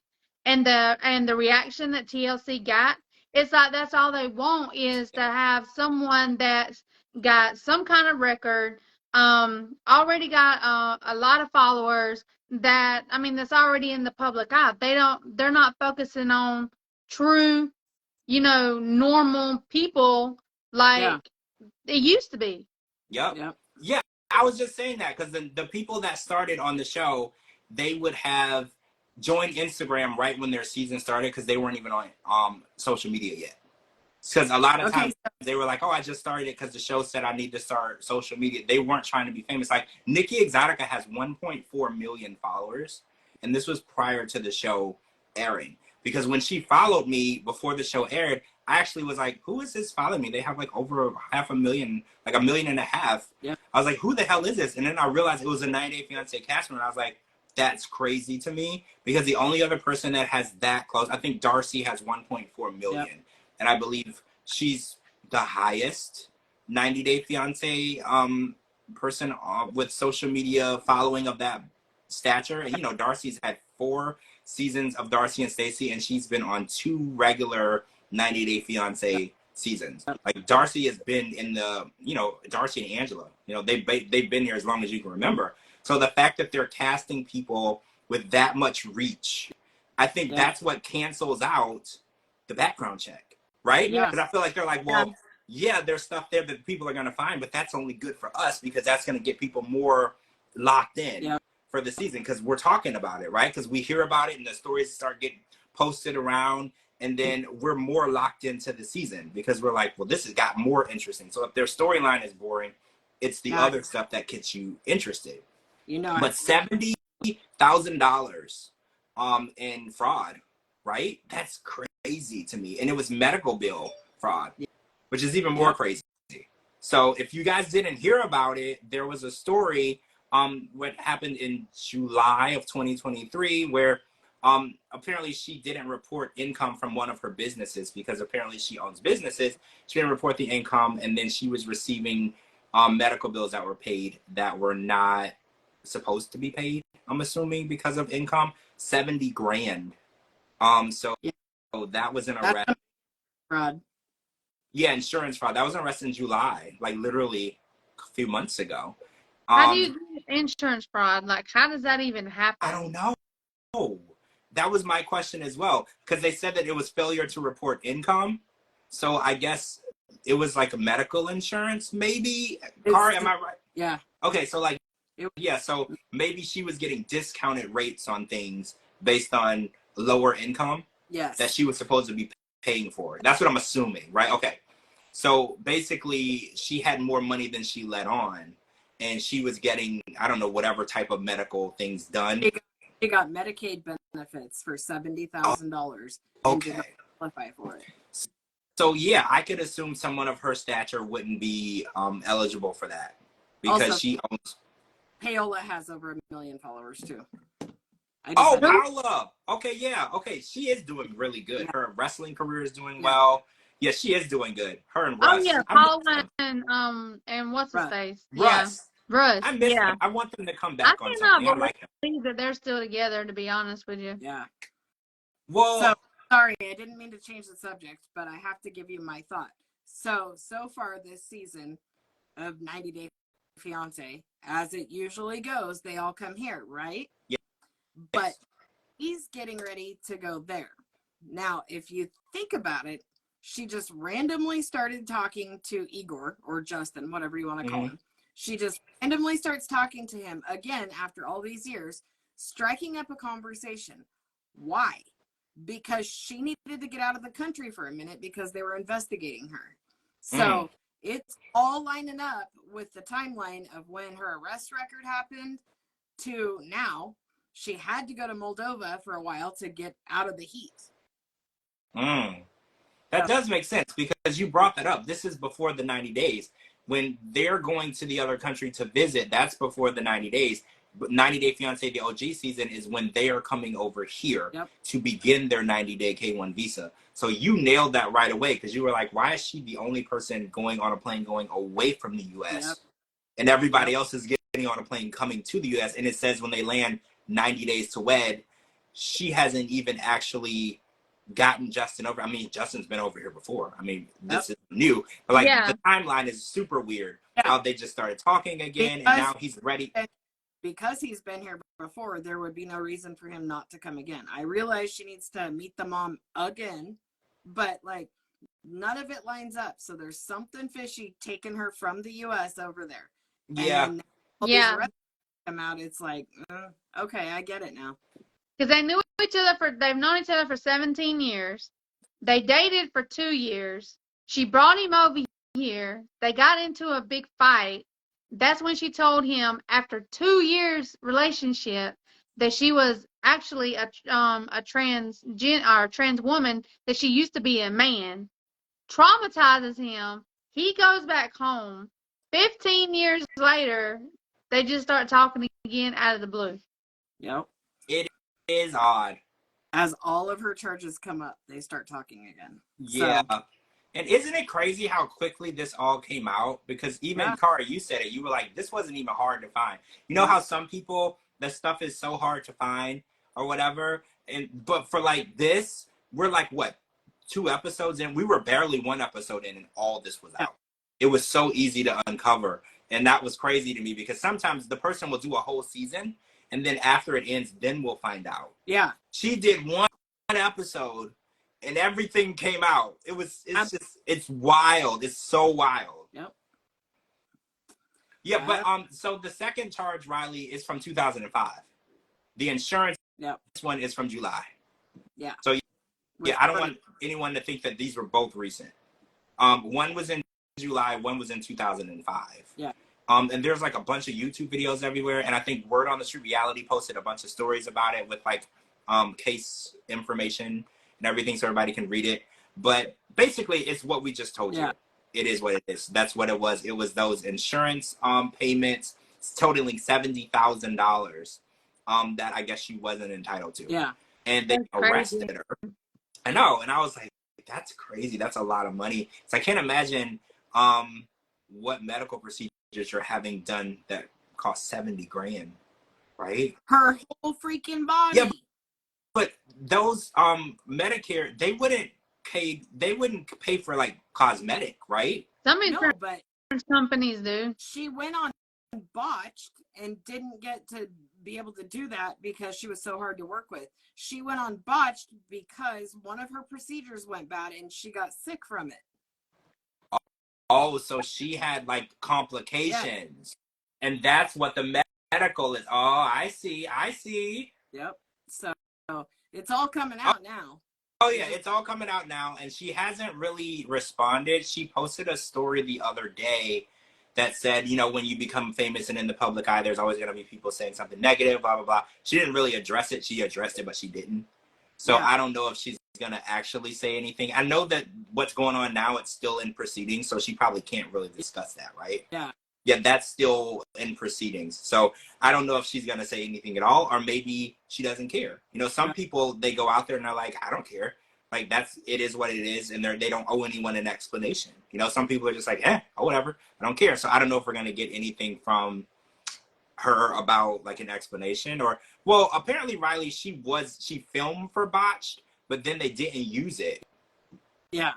and the reaction that TLC got, it's like that's all they want is to have someone that's got some kind of record, already got a lot of followers, that, I mean, that's already in the public eye. They're not focusing on true, normal people like it used to be. Yep. Yeah, I was just saying that because the people that started on the show, they would have joined Instagram right when their season started because they weren't even on social media yet. Because a lot of times they were like, oh, I just started it because the show said I need to start social media. They weren't trying to be famous. Like Nikki Exotica has 1.4 million followers, and this was prior to the show airing. Because when she followed me before the show aired, I actually was like, who is this following me? They have like over 500,000, like 1.5 million. Yeah. I was like, who the hell is this? And then I realized it was a 90 Day Fiance cast member. And I was like, that's crazy to me, because the only other person that has that close, I think Darcy has 1.4 million. Yep. And I believe she's the highest 90 Day Fiance person with social media following of that stature. And Darcy's had 4 seasons of Darcy and Stacey, and she's been on 2 regular 90 Day Fiance seasons. Like Darcy has been in the, Darcy and Angela, they've been here as long as you can remember. So the fact that they're casting people with that much reach, I think that's what cancels out the background check, right? Because I feel like they're like, well, there's stuff there that people are going to find, but that's only good for us because that's going to get people more locked in for the season, because we're talking about it, right? Because we hear about it and the stories start getting posted around, and then we're more locked into the season because we're like, well, this has got more interesting. So if their storyline is boring, it's the other stuff that gets you interested. But $70,000 in fraud, right? That's crazy to me. And it was medical bill fraud, which is even more crazy. So if you guys didn't hear about it, there was a story what happened in July of 2023 where apparently she didn't report income from one of her businesses, because apparently she owns businesses. She didn't report the income, and then she was receiving medical bills that were paid that were not supposed to be paid, I'm assuming, because of income. 70 grand. So that was an arrest. Fraud. Yeah, insurance fraud. That was an arrest in July, like literally a few months ago. How do you do insurance fraud? Like, how does that even happen? I don't know. That was my question as well, because they said that it was failure to report income. So I guess it was like a medical insurance, maybe. Car, am I right? Yeah. Okay, so like Yeah, so maybe she was getting discounted rates on things based on lower income that she was supposed to be paying for. That's what I'm assuming, right? Okay. So basically, she had more money than she let on, and she was getting, I don't know, whatever type of medical things done. She got Medicaid benefits for $70,000 and did not qualify for it. So yeah, I could assume someone of her stature wouldn't be eligible for that because Also, she owns. Paola has over 1 million followers too. Oh, Paola. Okay, yeah. Okay, she is doing really good. Yeah. Her wrestling career is doing well. Yeah, she is doing good. Her and Russ. Oh yeah, Paula and what's his face? Yeah, Russ. I miss them. I want them to come back on something. I like them. Believe that they're still together. To be honest with you. Yeah. Well, so sorry, I didn't mean to change the subject, but I have to give you my thought. So far this season of 90 Day Fiance, as it usually goes, they all come here, right? Yeah. But he's getting ready to go there. Now, if you think about it, she just randomly started talking to Igor or Justin, whatever you want to call him. She just randomly starts talking to him again after all these years, striking up a conversation. Why? Because she needed to get out of the country for a minute because they were investigating her. So it's all lining up with the timeline of when her arrest record happened to now. She had to go to Moldova for a while to get out of the heat. That does make sense because you brought that up. This is before the 90 days. When they're going to the other country to visit, that's before the 90 days. But 90 Day Fiance, the OG season, is when they are coming over here to begin their 90-day K1 visa. So you nailed that right away because you were like, why is she the only person going on a plane going away from the U.S.? And everybody else is getting on a plane coming to the U.S. And it says when they land 90 days to wed, she hasn't even actually gotten Justin over. I mean, Justin's been over here before. I mean, this is new. But like the timeline is super weird. How they just started talking again and now he's ready. Because he's been here before, there would be no reason for him not to come again. I realize she needs to meet the mom again, but like none of it lines up. So there's something fishy taking her from the U.S. over there. Yeah. And then come out. It's like, okay, I get it now. Because they've known each other for 17 years. They dated for 2 years. She brought him over here. They got into a big fight. That's when she told him after 2 years relationship that she was actually a trans woman, that she used to be a man. Traumatizes him. He goes back home. 15 years later, they just start talking again out of the blue. Yep. It is odd. As all of her charges come up, they start talking again. Yeah. So, and isn't it crazy how quickly this all came out? Because even Cara, you said it. You were like, this wasn't even hard to find. You know how some people, the stuff is so hard to find or whatever? But for like this, we're like, what, 2 episodes in? We were barely 1 episode in and all this was out. It was so easy to uncover. And that was crazy to me because sometimes the person will do a whole season and then after it ends, then we'll find out. Yeah. She did 1 episode and everything came out. It's wild. It's so wild. Yep. Yeah, but so the second charge, Riley, is from 2005. The insurance one is from July. Yeah. So yeah, I don't want anyone to think that these were both recent. One was in July, one was in 2005. Yeah. And there's like a bunch of YouTube videos everywhere, and I think Word on the Street Reality posted a bunch of stories about it with like case information and everything so everybody can read it. But basically, it's what we just told you. It is what it is. That's what it was. It was those insurance payments totaling $70,000 that I guess she wasn't entitled to. Yeah. And they arrested her. I know. And I was like, that's crazy. That's a lot of money. So I can't imagine what medical procedures you're having done that cost 70 grand, right? Her whole freaking body. Yeah, but those Medicare, they wouldn't pay for like cosmetic, right? Some insurance companies do. She went on botched and didn't get to be able to do that because she was so hard to work with. She went on botched because one of her procedures went bad and she got sick from it. Oh, so she had like complications, and that's what the medical is. Oh, I see. Yep. So it's all coming out now. Oh yeah, it's all coming out now, and she hasn't really responded. She posted a story the other day that said, you know, when you become famous and in the public eye, there's always going to be people saying something negative, blah blah blah. She didn't really address it. She addressed it, but she didn't. So Yeah. I don't know if she's going to actually say anything. I know that what's going on now, it's still in proceedings, so she probably can't really discuss that, right? Yeah. Yeah, that's still in proceedings. So I don't know if she's going to say anything at all, or maybe she doesn't care. You know, some people, they go out there and they're like, I don't care. Like, it is what it is, and they don't owe anyone an explanation. You know, some people are just like, oh, whatever, I don't care. So I don't know if we're going to get anything from her about, like, an explanation. Or, well, apparently Riley, she filmed for Botched, but then they didn't use it. Yeah.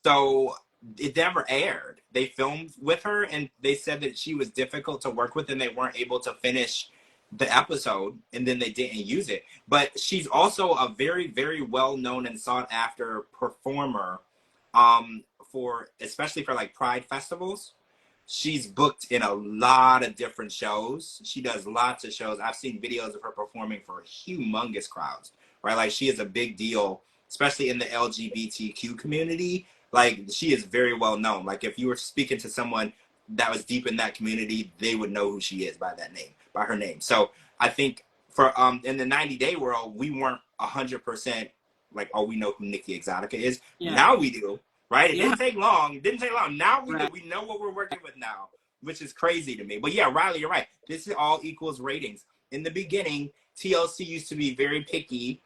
So it never aired. They filmed with her, and they said that she was difficult to work with, and they weren't able to finish the episode, and then they didn't use it. But she's also a very, very well-known and sought-after performer, especially for like Pride festivals. She's booked in a lot of different shows. She does lots of shows. I've seen videos of her performing for humongous crowds, right? Like, she is a big deal, especially in the LGBTQ community. Like, she is very well known. Like, if you were speaking to someone that was deep in that community, they would know who she is by her name. So I think for in the 90-day world, we weren't 100% like, oh, we know who Nikki Exotica is. Yeah. Now we do, right? It didn't take long. Now we do. We know what we're working with now, which is crazy to me. But yeah, Riley, you're right. This is all equals ratings. In the beginning, TLC used to be very picky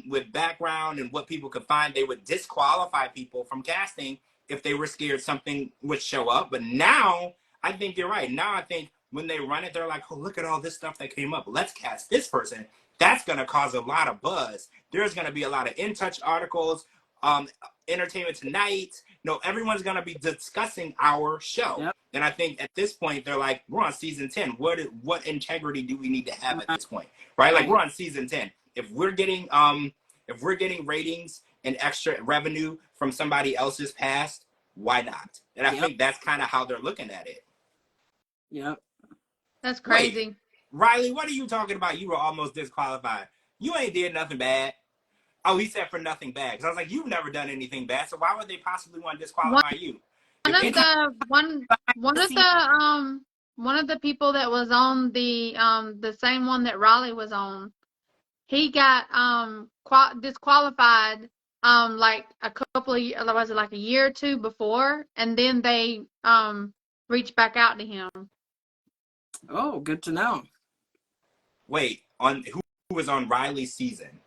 with background and what people could find. They would disqualify people from casting if they were scared something would show up. But now, I think you're right. Now I think when they run it, they're like, oh, look at all this stuff that came up. Let's cast this person. That's going to cause a lot of buzz. There's going to be a lot of In Touch articles, Entertainment Tonight. No, everyone's going to be discussing our show. Yep. And I think at this point, they're like, we're on season 10. What integrity do we need to have at this point? Right? Like, we're on season 10. If we're getting ratings and extra revenue from somebody else's past, why not? And I think that's kind of how they're looking at it. Yep. That's crazy. Wait, Riley, what are you talking about? You were almost disqualified. You ain't did nothing bad. Oh, he said for nothing bad. Because I was like, you've never done anything bad, so why would they possibly want to disqualify you? One of the people that was on the same one that Riley was on, he got disqualified like a couple of years, was it like a year or two before, and then they reached back out to him. Oh, good to know. Wait, on who was on Riley's season?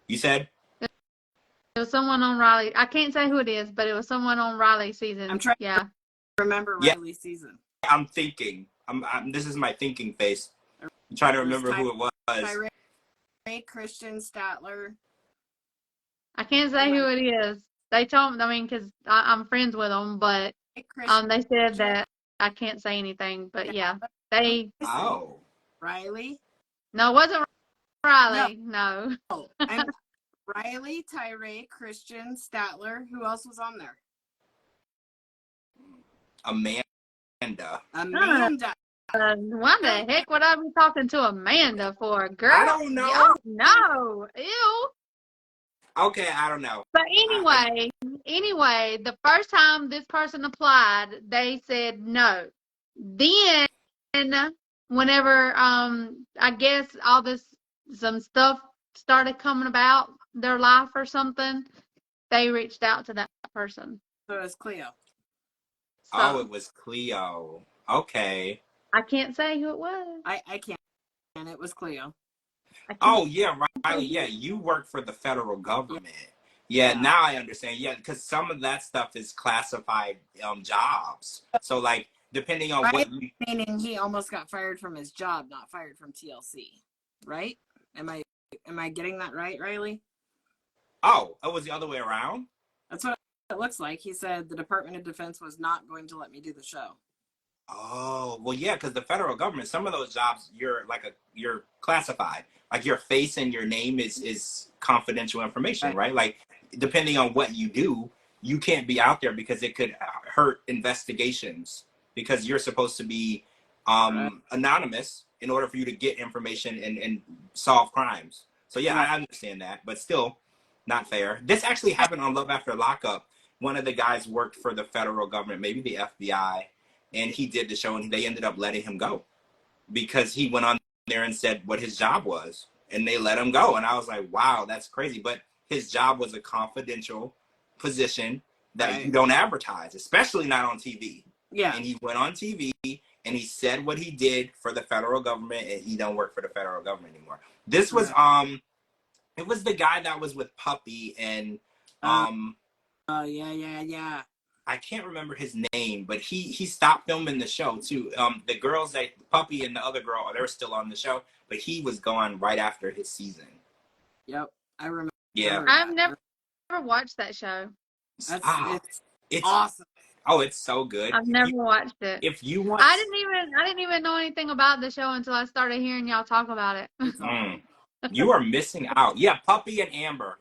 You said? It was someone on Riley. I can't say who it is, but it was someone on Riley's season. I'm trying to remember Riley's season. I'm thinking. This is my thinking face. I'm trying to remember who it was. Tyree Christian Statler. I can't say who it is. They told me, I mean, because I'm friends with them, but they said that I can't say anything. But yeah, they. Oh. Riley? No, it wasn't Riley. No. Riley, Tyree, Christian, Statler. Who else was on there? Amanda. Why the heck would I be talking to Amanda for, girl? I don't know. No. Ew. Okay, I don't know. But anyway, the first time this person applied, they said no. Then, whenever I guess some stuff started coming about their life or something, they reached out to that person. So it was Cleo. So, it was Cleo. Okay. I can't say who it was. I can't. And it was Cleo. Oh, yeah, Riley. Yeah, you work for the federal government. Yeah, now I understand. Yeah, because some of that stuff is classified jobs. So, like, depending on what you... Meaning he almost got fired from his job, not fired from TLC. Right? Am I getting that right, Riley? Oh, it was the other way around? That's what it looks like. He said the Department of Defense was not going to let me do the show. Oh, well, yeah, because the federal government, some of those jobs, you're classified. Like, your face and your name is confidential information, right? Like, depending on what you do, you can't be out there because it could hurt investigations because you're supposed to be anonymous. in order for you to get information and solve crimes. So yeah, Right. I understand that, but still not fair. This actually happened on Love After Lockup. One of the guys worked for the federal government, maybe the FBI, and he did the show, and they ended up letting him go because he went on there and said what his job was, and they let him go. And I was like, wow, that's crazy. But his job was a confidential position that you don't advertise, especially not on TV. Yeah. And he went on TV and he said what he did for the federal government, and he don't work for the federal government anymore. This was it was the guy that was with Puppy and yeah. I can't remember his name, but he stopped filming the show too. The girls that Puppy and the other girl, they're still on the show, but he was gone right after his season. Yep, I remember. Yeah, I've never watched that show. It's awesome. Oh, it's so good. I've never watched it. If you want, I didn't even know anything about the show until I started hearing y'all talk about it. You are missing out. Yeah, Puppy and Amber.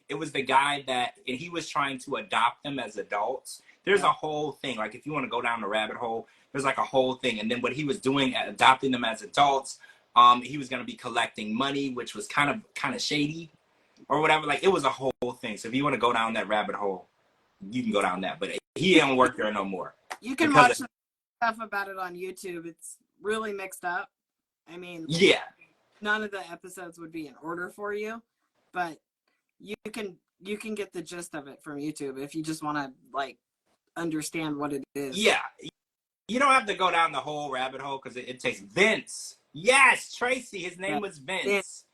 It was the guy that, and he was trying to adopt them as adults. There's a whole thing. Like, if you want to go down the rabbit hole, there's like a whole thing. And then what he was doing, adopting them as adults, he was going to be collecting money, which was kind of shady or whatever. Like, it was a whole thing. So if you want to go down that rabbit hole, you can go down that. But he don't work there no more. You can watch some stuff about it on YouTube. It's really mixed up. I mean, yeah. None of the episodes would be in order for you, but you can get the gist of it from YouTube if you just want to like understand what it is. Yeah, you don't have to go down the whole rabbit hole because it takes Vince. Yes, Tracy. His name was Vince.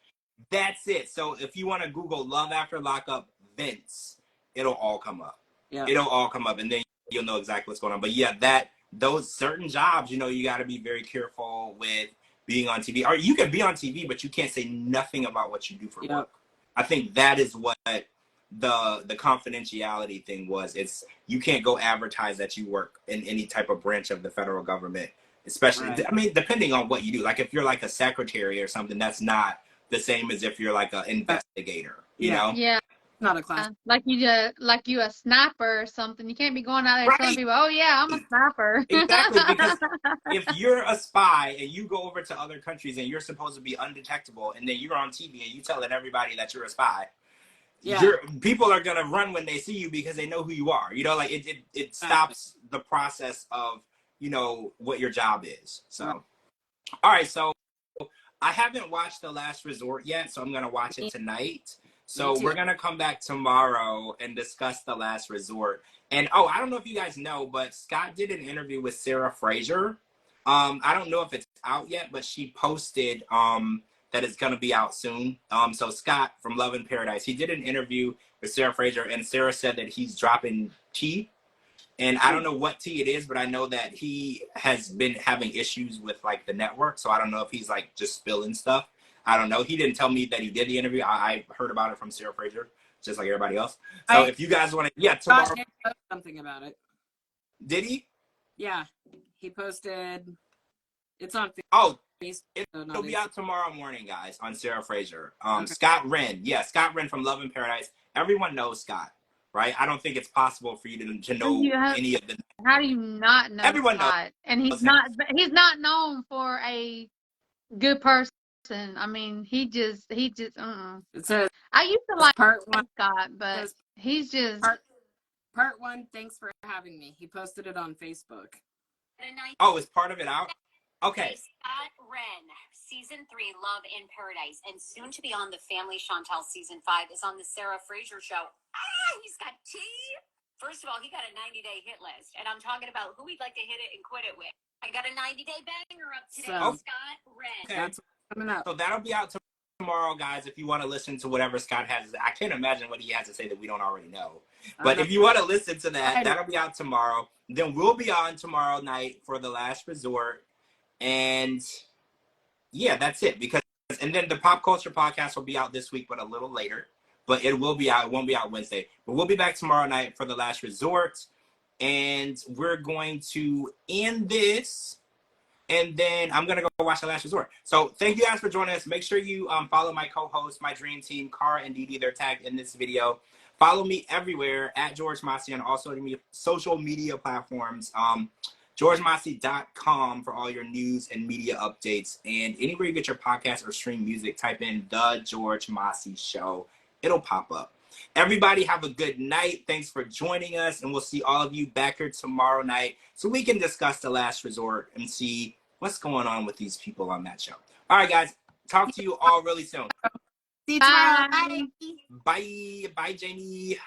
That's it. So if you want to Google Love After Lockup Vince, it'll all come up. Yeah, it'll all come up, and then you'll know exactly what's going on. But yeah, those certain jobs, you got to be very careful with being on TV. Or you can be on TV, but you can't say nothing about what you do for work. I think that is what the confidentiality thing was. It's you can't go advertise that you work in any type of branch of the federal government, especially, I mean, depending on what you do. Like if you're like a secretary or something, that's not the same as if you're like an investigator, you know? Yeah. Not a class. Like you a sniper or something. You can't be going out there telling people, "Oh yeah, I'm a sniper." Exactly, because if you're a spy and you go over to other countries and you're supposed to be undetectable, and then you're on TV and you telling everybody that you're a spy, people are gonna run when they see you because they know who you are. Like it stops the process of what your job is. So, all right, so I haven't watched The Last Resort yet, so I'm gonna watch it tonight. So we're going to come back tomorrow and discuss The Last Resort. And, I don't know if you guys know, but Scott did an interview with Sarah Fraser. I don't know if it's out yet, but she posted that it's going to be out soon. So Scott from Love in Paradise, he did an interview with Sarah Fraser, and Sarah said that he's dropping tea. And I don't know what tea it is, but I know that he has been having issues with, like, the network. So I don't know if he's, like, just spilling stuff. I don't know. He didn't tell me that he did the interview. I heard about it from Sarah Fraser, just like everybody else. So if you guys want to, tomorrow. He posted something about it. Did he? Yeah, he posted. It's on Facebook. Oh, it'll be out tomorrow morning, guys, on Sarah Fraser. Scott Wren. Yeah, Scott Wren from Love in Paradise. Everyone knows Scott, right? I don't think it's possible for you to know any of the. How do you not know Everyone Scott? knows. And he's not known for a good person. I mean, he just. It says I used to like part one, Scott, but he's just. Part one. Thanks for having me. He posted it on Facebook. Oh, is part of it out? Okay. Scott Wren, season 3, Love in Paradise, and soon to be on The Family Chantal season 5 is on the Sarah Fraser show. He's got tea. First of all, he got a 90-day hit list, and I'm talking about who he'd like to hit it and quit it with. I got a 90-day banger up today. Scott Wren. Okay. That's coming up. So that'll be out tomorrow, guys, if you want to listen to whatever Scott has. I can't imagine what he has to say that we don't already know. But if you want to listen to that, that'll be out tomorrow. Then we'll be on tomorrow night for The Last Resort. And yeah, that's it. And then the Pop Culture Podcast will be out this week, but a little later. But it will be out. It won't be out Wednesday. But we'll be back tomorrow night for The Last Resort. And we're going to end this. And then I'm going to go watch The Last Resort. So thank you guys for joining us. Make sure you follow my co-host, my dream team, Cara and Didi. They're tagged in this video. Follow me everywhere at George Mossey on all social media platforms. GeorgeMossey.com for all your news and media updates. And anywhere you get your podcast or stream music, type in The George Mossey Show. It'll pop up. Everybody have a good night. Thanks for joining us. And we'll see all of you back here tomorrow night so we can discuss The Last Resort and see what's going on with these people on that show. All right, guys. Talk to you all really soon. See you tomorrow. Bye. Bye. Bye. Bye, Jamie.